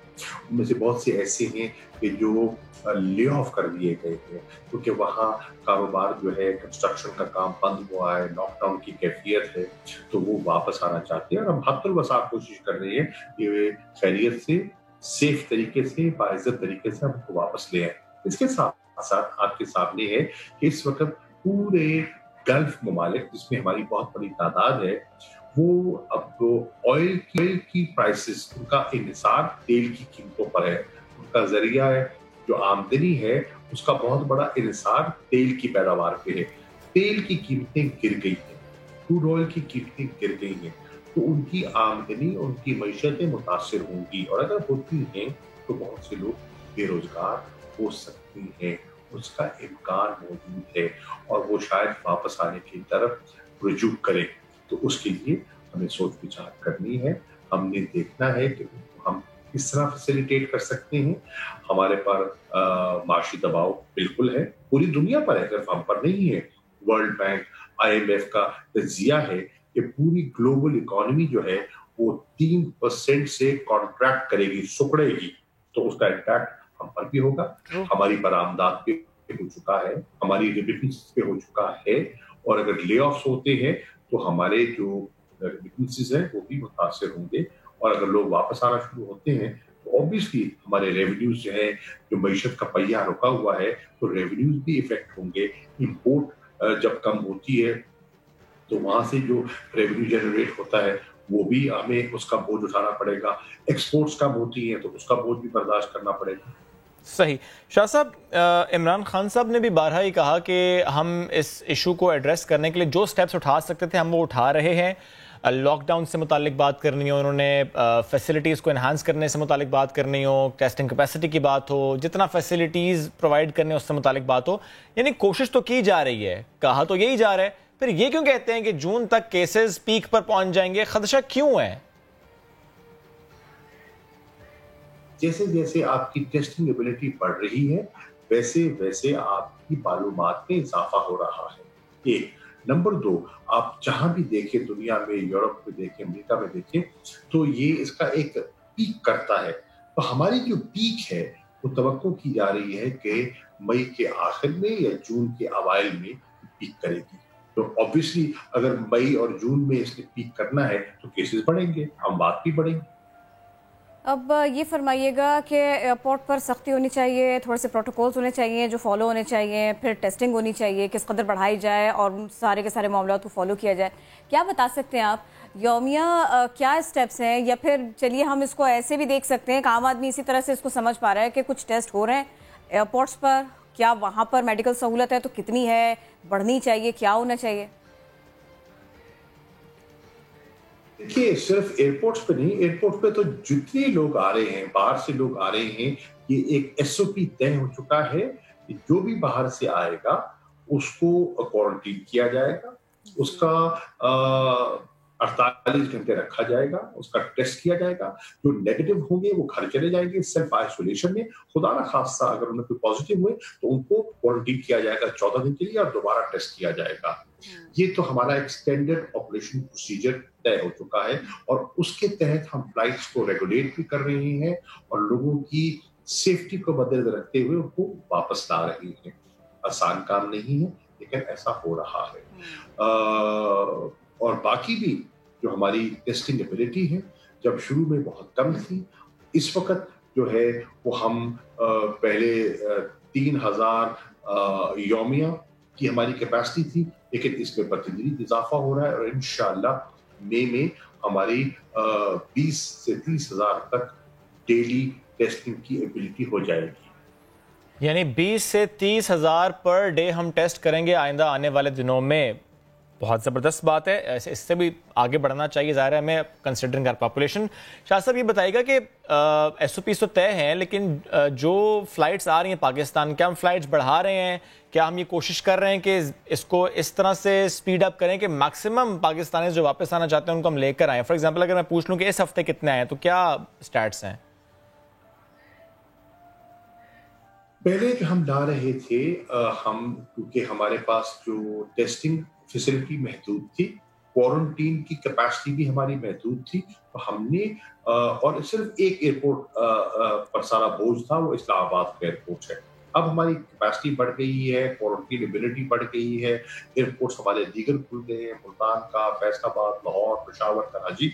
ان میں سے بہت سے ایسے ہیں کہ جو لے آف کر دیے گئے ہیں کیونکہ وہاں کاروبار جو ہے کنسٹرکشن کا کام بند ہوا ہے، لاک ڈاؤن کی کیفیت ہے، تو وہ واپس آنا چاہتے ہیں اور ہم حد الوسع کوشش کر رہے ہیں کہ خیریت سے، سیف طریقے سے، باعزت طریقے سے ہم کو واپس لے آئیں۔ اس کے ساتھ ساتھ آپ کے سامنے ہے کہ اس وقت پورے گلف ممالک جس میں ہماری بہت بڑی تعداد ہے، وہ اب آئل کی پرائسز، ان کا انحصار تیل کی قیمتوں پر ہے، ان کا ذریعہ ہے جو آمدنی ہے اس کا بہت بڑا انحصار تیل کی پیداوار پہ ہے۔ تیل کی قیمتیں گر گئی ہیں، کروڈ آئل کی قیمتیں گر گئی ہیں، تو ان کی آمدنی، ان کی معیشتیں متاثر ہوں گی، اور اگر ہوتی ہیں تو بہت سے لوگ بے روزگار ہو سکتے ہیں، اس کا امکان موجود ہے اور وہ شاید واپس آنے کی طرف رجوع کریں۔ تو اس کے لیے ہمیں سوچ بچار کرنی ہے، ہم نے دیکھنا ہے کہ ہم کس طرح فیسیلیٹیٹ کر سکتے ہیں۔ ہمارے پر معاشی دباؤ بالکل ہے، پوری دنیا پر ہے، صرف ہم پر نہیں ہے۔ World Bank, I M F کا تجزیہ ہے کہ پوری گلوبل اکانومی جو ہے وہ 3% سے کانٹریکٹ کرے گی، سکڑے گی، تو اس کا امپیکٹ ہم پر بھی ہوگا۔ ہماری برآمدات پہ ہو چکا ہے، ہماری ریمیٹنس پہ ہو چکا ہے، اور اگر لے آفس ہوتے ہیں تو ہمارے جو ریمیٹنسز ہیں وہ بھی متاثر ہوں گے، اور اگر لوگ واپس آنا شروع ہوتے ہیں تو اوبیسلی ہمارے ریونیوز جو ہے، جو معیشت کا پہیہ رکا ہوا ہے، تو ریونیوز بھی افیکٹ ہوں گے۔ امپورٹ جب کم ہوتی ہے تو وہاں سے جو ریونیو جنریٹ ہوتا ہے وہ بھی ہمیں اس کا بوجھ اٹھانا پڑے گا، ایکسپورٹس کم ہوتی ہیں تو اس کا بوجھ بھی برداشت کرنا پڑے گا۔ صحیح۔ شاہ صاحب، عمران خان صاحب نے بھی بارہا ہی کہا کہ ہم اس ایشو کو ایڈریس کرنے کے لیے جو سٹیپس اٹھا سکتے تھے ہم وہ اٹھا رہے ہیں۔ لاک ڈاؤن سے متعلق بات کرنی ہو، انہوں نے فیسلٹیز کو انہانس کرنے سے متعلق بات کرنی ہو، ٹیسٹنگ کیپیسٹی کی بات ہو، جتنا فیسلٹیز پرووائڈ کرنے اس سے متعلق بات ہو، یعنی کوشش تو کی جا رہی ہے، کہا تو یہی جا رہا ہے، پھر یہ کیوں کہتے ہیں کہ جون تک کیسز پیک پر پہنچ جائیں گے؟ خدشہ کیوں ہے؟ جیسے جیسے آپ کی ٹیسٹنگ ایبلٹی بڑھ رہی ہے ویسے ویسے آپ کی معلومات میں اضافہ ہو رہا ہے۔ ایک نمبر 2، آپ جہاں بھی دیکھیں دنیا میں، یورپ میں دیکھیں، امریکہ میں دیکھیں، تو یہ اس کا ایک پیک کرتا ہے۔ تو ہماری جو پیک ہے وہ توقع کی جا رہی ہے کہ مئی کے آخر میں یا جون کے اوائل میں پیک کرے گی۔ تو obviously اگر مئی اور جون میں اس نے پیک کرنا ہے تو کیسز بڑھیں گے، اموات بھی بڑھیں گے۔ اب یہ فرمائیے گا کہ ایئرپورٹ پر سختی ہونی چاہیے، تھوڑے سے پروٹوکولز ہونے چاہیے جو فالو ہونے چاہیے، پھر ٹیسٹنگ ہونی چاہیے، کس قدر بڑھائی جائے اور سارے کے سارے معاملات کو فالو کیا جائے. کیا بتا سکتے ہیں آپ یومیہ کیا اسٹیپس ہیں، یا پھر چلیے ہم اس کو ایسے بھی دیکھ سکتے ہیں کہ عام آدمی اسی طرح سے اس کو سمجھ پا رہا ہے کہ کچھ ٹیسٹ ہو رہے ہیں ایئرپورٹس پر، کیا وہاں پر میڈیکل سہولت ہے تو کتنی ہے، بڑھنی چاہیے، کیا ہونا چاہیے؟ دیکھیے صرف ایئرپورٹس پہ نہیں، ایئرپورٹ پہ تو جتنے لوگ آ رہے ہیں، باہر سے لوگ آ رہے ہیں، یہ ایک ایس او پی طے ہو چکا ہے کہ جو بھی باہر سے آئے گا اس کو کوارنٹین کیا جائے گا، اس کا 48 گھنٹے رکھا جائے گا، اس کا ٹیسٹ کیا جائے گا، جو نیگیٹو ہوں گے وہ گھر چلے جائیں گے سیلف آئسولیشن میں. خدا نہ خاصہ اگر انہیں کوئی پازیٹیو ہوئے تو ان کو کوارنٹین کیا جائے گا 14 دن کے لیے اور دوبارہ ٹیسٹ کیا جائے گا. یہ تو ہمارا ایک اسٹینڈرڈ آپریشن پروسیجر طے ہو چکا ہے اور اس کے تحت ہم فلائٹس کو ریگولیٹ بھی کر رہے ہیں اور لوگوں کی سیفٹی کو مد نظر رکھتے ہوئے ان کو واپس لا رہے ہیں. آسان کام نہیں ہے لیکن ایسا ہو رہا ہے. اور باقی بھی جو ہماری ٹیسٹنگ ایبلٹی ہے جب شروع میں بہت کم تھی، اس وقت جو ہے وہ ہم پہلے 3000 یومیہ کی ہماری کیپیسٹی تھی، لیکن اس میں بتدریج اضافہ ہو رہا ہے اور انشاءاللہ مئی میں ہماری 20 سے 30 ہزار تک ڈیلی ٹیسٹنگ کی ایبلٹی ہو جائے گی. یعنی 20 سے 30 ہزار پر ڈے ہم ٹیسٹ کریں گے آئندہ آنے والے دنوں میں. بہت زبردست بات ہے، اس سے بھی آگے بڑھنا چاہیے ظاہر ہے ہمیں کنسیڈرنگ آر پاپولیشن. شاہ صاحب یہ بتائیے گا کہ ایس او پیز تو طے ہیں، لیکن جو فلائٹس آ رہی ہیں پاکستان، کیا ہم فلائٹس بڑھا رہے ہیں؟ کیا ہم یہ کوشش کر رہے ہیں کہ اس کو اس طرح سے سپیڈ اپ کریں کہ میکسیمم پاکستانی جو واپس آنا چاہتے ہیں ان کو ہم لے کر آئیں؟ فار ایگزامپل اگر میں پوچھ لوں کہ اس ہفتے کتنے آئے تو کیا سٹیٹس ہیں؟ پہلے جو ہم لا رہے تھے ہم کیونکہ ہمارے پاس جو ٹیسٹنگ فیسلٹی محدود تھی، کوارنٹین کی کیپیسٹی بھی ہماری محدود تھی، تو ہم نے اور صرف ایک ایئرپورٹ پر سارا بوجھ تھا، وہ اسلام آباد کا ایئرپورٹ ہے. اب ہماری کیپیسٹی بڑھ گئی ہے، کوارنٹین ایبلٹی بڑھ گئی ہے، ایئرپورٹس ہمارے دیگر کھل گئے ہیں، ملتان کا، فیصل آباد، لاہور، پشاور، کراچی.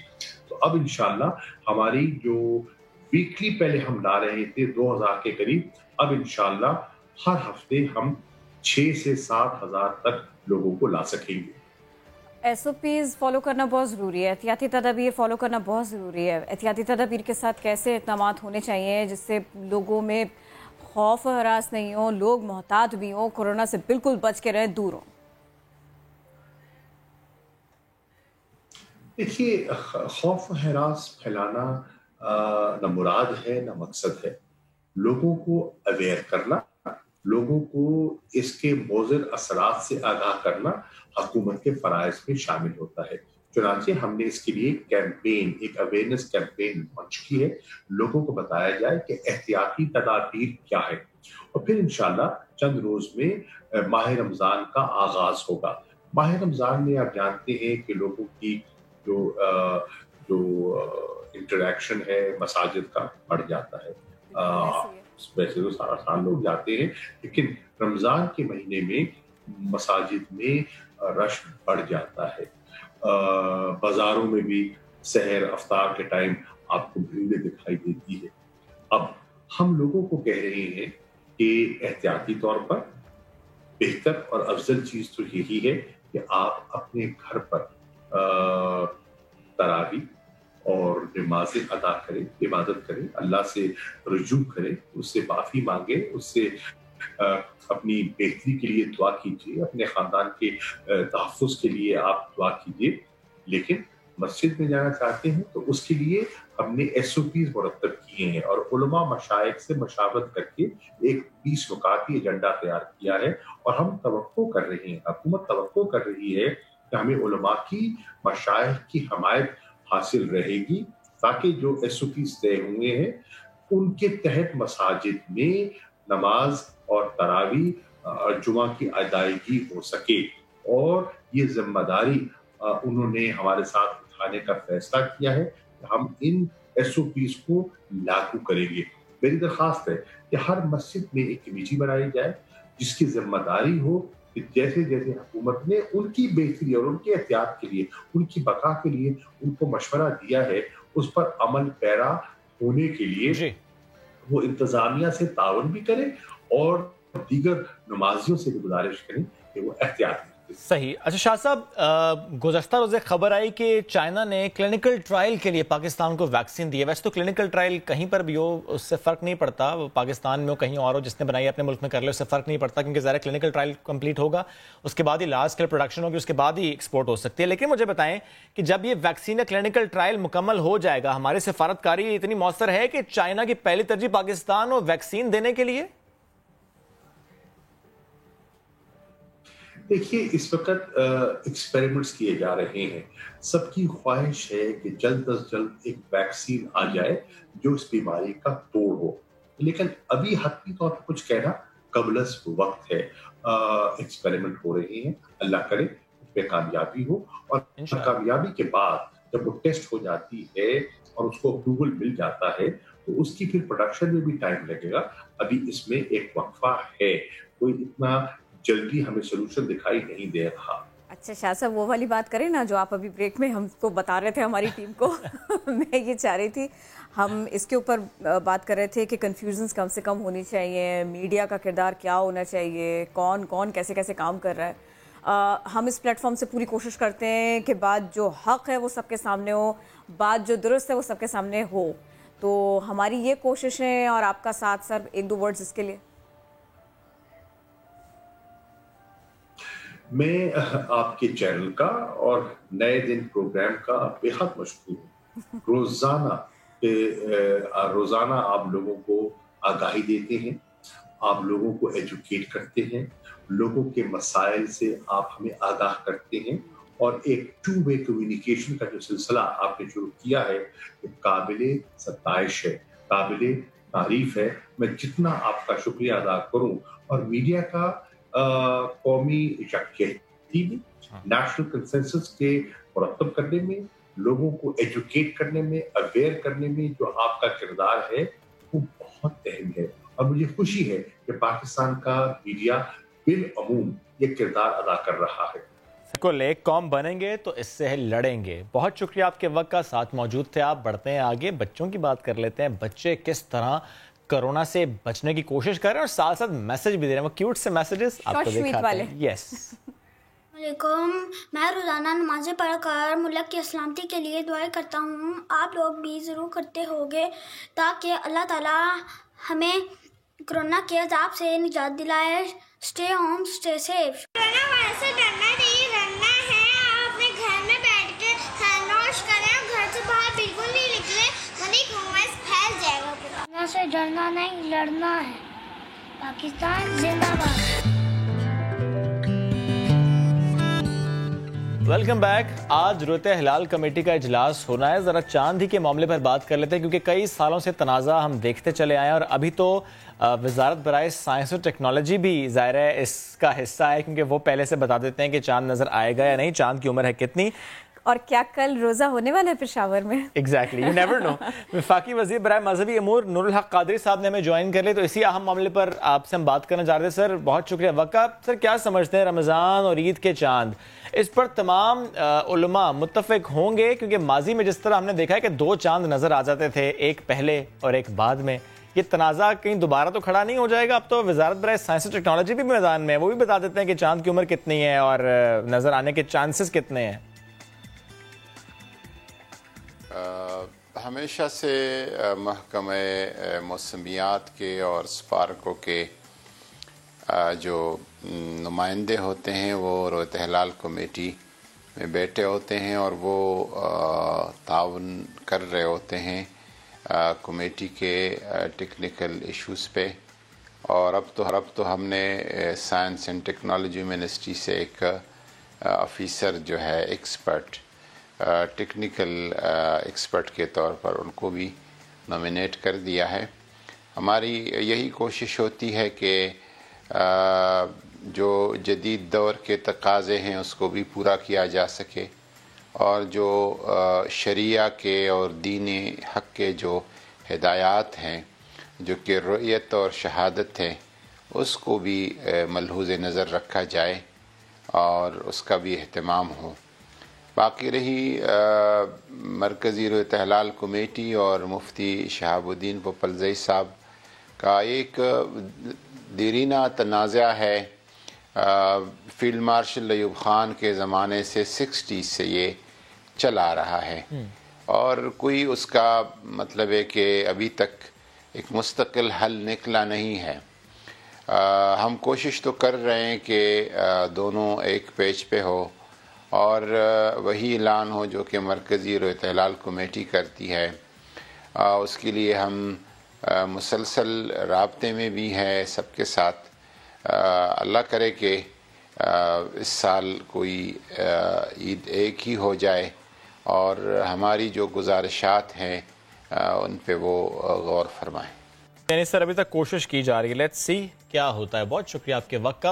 تو اب انشاءاللہ ہماری جو ویکلی پہلے ہم لا رہے تھے 2000 کے قریب، اب انشاءاللہ ہر ہفتے ہم 6 سے 7 ہزار تک لوگوں کو لا سکیں گے. ایس او پیز فالو کرنا بہت ضروری ہے، احتیاطی تدابیر فالو کرنا بہت ضروری ہے. احتیاطی تدابیر کے ساتھ کیسے اقدامات ہونے چاہیے جس سے لوگوں میں خوف و ہراس نہیں ہو، لوگ محتاط بھی ہوں، کورونا سے بالکل بچ کے رہیں، دور ہوں؟ دیکھیے خوف و ہراس پھیلانا نہ مراد ہے نہ مقصد ہے. لوگوں کو اویئر کرنا، لوگوں کو اس کے مضر اثرات سے آگاہ کرنا حکومت کے فرائض میں شامل ہوتا ہے. چنانچہ ہم نے اس کے لیے کیمپین، ایک اویئرنیس کیمپین لانچ کی ہے. لوگوں کو بتایا جائے کہ احتیاطی تدابیر کیا ہے، اور پھر انشاءاللہ چند روز میں ماہ رمضان کا آغاز ہوگا. ماہ رمضان میں آپ جانتے ہیں کہ لوگوں کی جو انٹریکشن ہے مساجد کا بڑھ جاتا ہے. ویسے تو سارا سال لوگ جاتے ہیں، لیکن رمضان کے مہینے میں مساجد میں رش بڑھ جاتا ہے. بازاروں میں بھی سحر افطار کے ٹائم آپ کو بھیڑیں دکھائی دیتی ہے. اب ہم لوگوں کو کہہ رہے ہیں کہ احتیاطی طور پر بہتر اور افضل چیز تو یہی ہے کہ آپ اپنے گھر پر تراویح اور نمازیں ادا کریں، عبادت کریں، اللہ سے رجوع کریں، اس سے معافی مانگیں، اس سے اپنی بہتری کے لیے دعا کیجیے، اپنے خاندان کے تحفظ کے لیے آپ دعا کیجیے. لیکن مسجد میں جانا چاہتے ہیں تو اس کے لیے ہم نے ایس او پیز مرتب کیے ہیں اور علماء مشائخ سے مشاورت کر کے ایک 20 نکاتی ایجنڈا تیار کیا ہے. اور ہم توقع کر رہے ہیں، حکومت توقع کر رہی ہے کہ ہمیں علماء کی، مشائخ کی حمایت حاصل رہے گی تاکہ جو ایس او پیز طے ہوئے ہیں ان کے تحت مساجد میں نماز اور تراویح اور جمعہ کی ادائیگی ہو سکے. اور یہ ذمہ داری انہوں نے ہمارے ساتھ اٹھانے کا فیصلہ کیا ہے کہ ہم ان ایس او پیز کو لاگو کریں گے. میری درخواست ہے کہ ہر مسجد میں ایک کمیٹی بنائی جائے جس کی ذمہ داری ہو کہ جیسے جیسے حکومت نے ان کی بہتری اور ان کے احتیاط کے لیے، ان کی بقا کے لیے ان کو مشورہ دیا ہے، اس پر عمل پیرا ہونے کے لیے وہ انتظامیہ سے تعاون بھی کرے اور دیگر نمازیوں سے بھی گزارش کریں کہ وہ احتیاط کریں. صحیح. اچھا شاہ صاحب، گزشتہ روز ایک خبر آئی کہ چائنا نے کلینکل ٹرائل کے لیے پاکستان کو ویکسین دی ہے. ویسے تو کلینکل ٹرائل کہیں پر بھی ہو اس سے فرق نہیں پڑتا، پاکستان میں ہو کہیں اور ہو، جس نے بنائی اپنے ملک میں کر لے اس سے فرق نہیں پڑتا، کیونکہ ظاہر کلینکل ٹرائل کمپلیٹ ہوگا، اس کے بعد ہی لارج اسکیل پروڈکشن ہوگی، اس کے بعد ہی ایکسپورٹ ہو سکتی ہے. لیکن مجھے بتائیں کہ جب یہ ویکسین کا کلینکل ٹرائل مکمل ہو جائے گا، ہماری سفارتکاری اتنی مؤثر ہے کہ چائنا کی پہلی ترجیح پاکستان ہو ویکسین دینے کے لیے؟ دیکھیے اس وقت ایکسپیریمنٹس کیے جا رہے ہیں. سب کی خواہش ہے کہ جلد از جلد ایک ویکسین آ جائے جو اس بیماری کا توڑ ہو، لیکن ابھی حتمی طور پر کچھ کہنا قبل از وقت ہے. ایکسپیریمنٹ ہو رہے ہیں، اللہ کرے اس پہ کامیابی ہو، اور کامیابی کے بعد جب وہ ٹیسٹ ہو جاتی ہے اور اس کو اپروول مل جاتا ہے تو اس کی پھر پروڈکشن میں بھی ٹائم لگے گا. ابھی اس میں ایک وقفہ ہے، کوئی اتنا جلدی ہمیں سولوشن دکھائی نہیں دے رہا. اچھا شاہ صاحب، وہ والی بات کریں نا جو آپ ابھی بریک میں ہم کو بتا رہے تھے ہماری ٹیم کو. میں یہ چاہ رہی تھی، ہم اس کے اوپر بات کر رہے تھے کہ کنفیوژنس کم سے کم ہونی چاہیے، میڈیا کا کردار کیا ہونا چاہیے، کون کون کیسے کیسے کام کر رہا ہے. ہم اس پلیٹ فارم سے پوری کوشش کرتے ہیں کہ بات جو حق ہے وہ سب کے سامنے ہو، بات جو درست ہے وہ سب کے سامنے ہو. تو ہماری یہ کوشش ہے اور آپ کا ساتھ سر ایک دو ورڈز اس کے لیے. میں آپ کے چینل کا اور نئے دن پروگرام کا بہت مشکور ہوں. روزانہ آپ لوگوں کو آگاہی دیتے ہیں، آپ لوگوں کو ایجوکیٹ کرتے ہیں، لوگوں کے مسائل سے آپ ہمیں آگاہ کرتے ہیں، اور ایک ٹو وے کمیونیکیشن کا جو سلسلہ آپ نے شروع کیا ہے وہ قابل ستائش ہے، قابل تعریف ہے. میں جتنا آپ کا شکریہ ادا کروں، اور میڈیا کا قومی یکجہتی میں، نیشنل کنسنسس کے مرتب کرنے میں، لوگوں کو ایجوکیٹ کرنے میں، اویئر کرنے میں جو آپ کا کردار ہے وہ بہت اہم ہے. اور مجھے خوشی ہے کہ پاکستان کا میڈیا بالعموم یہ کردار ادا کر رہا ہے. بالکل، ایک قوم بنیں گے تو اس سے لڑیں گے. بہت شکریہ آپ کے وقت کا، ساتھ موجود تھے آپ. بڑھتے ہیں آگے، بچوں کی بات کر لیتے ہیں. بچے کس طرح کرونا سے بچنے کی کوشش کر رہے ہیں اور ساتھ ساتھ میسج بھی دے رہے ہیں، وہ کیوٹ سے میسیجز آپ کو دکھاتے ہیں. یس. علیکم، میں روزانہ نمازیں پڑھ کر ملک کی سلامتی کے لیے دعائیں کرتا ہوں. آپ لوگ بھی ضرور کرتے ہوگے تاکہ اللہ تعالیٰ ہمیں کرونا کے عذاب سے نجات دلائے. Stay home, stay safe. Corona virus سے ڈرنا نہیں، رہنا ہے. آپ اپنے گھر میں بیٹھ کے ہینڈ واش کریں اور گھر سے باہر بالکل نہیں نکلیں، ورنہ کرونا وائرس پھیل جائے گا. کرونا سے ڈرنا نہیں، لڑنا ہے. پاکستان زندہ باد. Welcome back. آج رؤیت ہلال کمیٹی کا اجلاس ہونا ہے. ذرا چاند ہی کے معاملے پر بات کر لیتے ہیں، کیونکہ کئی سالوں سے تنازع ہم دیکھتے چلے آئے ہیں، اور ابھی تو وزارت برائے سائنس اور ٹیکنالوجی بھی ظاہر ہے اس کا حصہ ہے، کیونکہ وہ پہلے سے بتا دیتے ہیں کہ چاند نظر آئے گا یا نہیں، چاند کی عمر ہے کتنی، اور کیا کل روزہ ہونے والا ہے پشاور میں. Exactly, you never know. وفاقی وزیر برائے مذہبی امور نور الحق قادری صاحب نے ہمیں جوائن کر لیا، تو اسی اہم معاملے پر آپ سے ہم بات کرنا چاہ رہے تھے. سر بہت شکریہ وقت کا. سر کیا سمجھتے ہیں رمضان اور عید کے چاند، اس پر تمام علماء متفق ہوں گے؟ کیونکہ ماضی میں جس طرح ہم نے دیکھا ہے کہ دو چاند نظر آ جاتے تھے، ایک پہلے اور ایک بعد میں. یہ تنازع کہیں دوبارہ تو کھڑا نہیں ہو جائے گا؟ اب تو وزارت برائے سائنس اور ٹیکنالوجی بھی میدان میں، وہ بھی بتا دیتے ہیں کہ چاند کی عمر کتنی ہے اور نظر آنے کے چانسز کتنے ہیں. ہمیشہ سے محکمہ موسمیات کے اور سفارکوں کے جو نمائندے ہوتے ہیں وہ رؤیت ہلال کمیٹی میں بیٹھے ہوتے ہیں اور وہ تعاون کر رہے ہوتے ہیں کمیٹی کے ٹیکنیکل ایشوز پہ. اور اب تو ہم نے سائنس اینڈ ٹیکنالوجی منسٹری سے ایک آفیسر جو ہے ایکسپرٹ، ٹیکنیکل ایکسپرٹ کے طور پر ان کو بھی نامینیٹ کر دیا ہے. ہماری یہی کوشش ہوتی ہے کہ جو جدید دور کے تقاضے ہیں اس کو بھی پورا کیا جا سکے، اور جو شریعہ کے اور دین حق کے جو ہدایات ہیں جو کہ رؤیت اور شہادت ہے اس کو بھی ملحوظ نظر رکھا جائے اور اس کا بھی اہتمام ہو. باقی رہی مرکزی رویت ہلال کمیٹی اور مفتی شہاب الدین پوپلزئی صاحب کا ایک دیرینہ تنازع ہے، فیلڈ مارشل ایوب خان کے زمانے سے 60 سے یہ چلا رہا ہے، اور کوئی اس کا مطلب ہے کہ ابھی تک ایک مستقل حل نکلا نہیں ہے۔ ہم کوشش تو کر رہے ہیں کہ دونوں ایک پیج پہ ہو اور وہی اعلان ہو جو کہ مرکزی رویت ہلال کمیٹی کرتی ہے۔ اس کے لیے ہم مسلسل رابطے میں بھی ہیں سب کے ساتھ۔ اللہ کرے کہ اس سال کوئی عید ایک ہی ہو جائے اور ہماری جو گزارشات ہیں ان پہ وہ غور فرمائیں۔ یعنی سر ابھی تک کوشش کی جا رہی ہے، لیٹس سی کیا ہوتا ہے۔ بہت شکریہ آپ کے وقت کا۔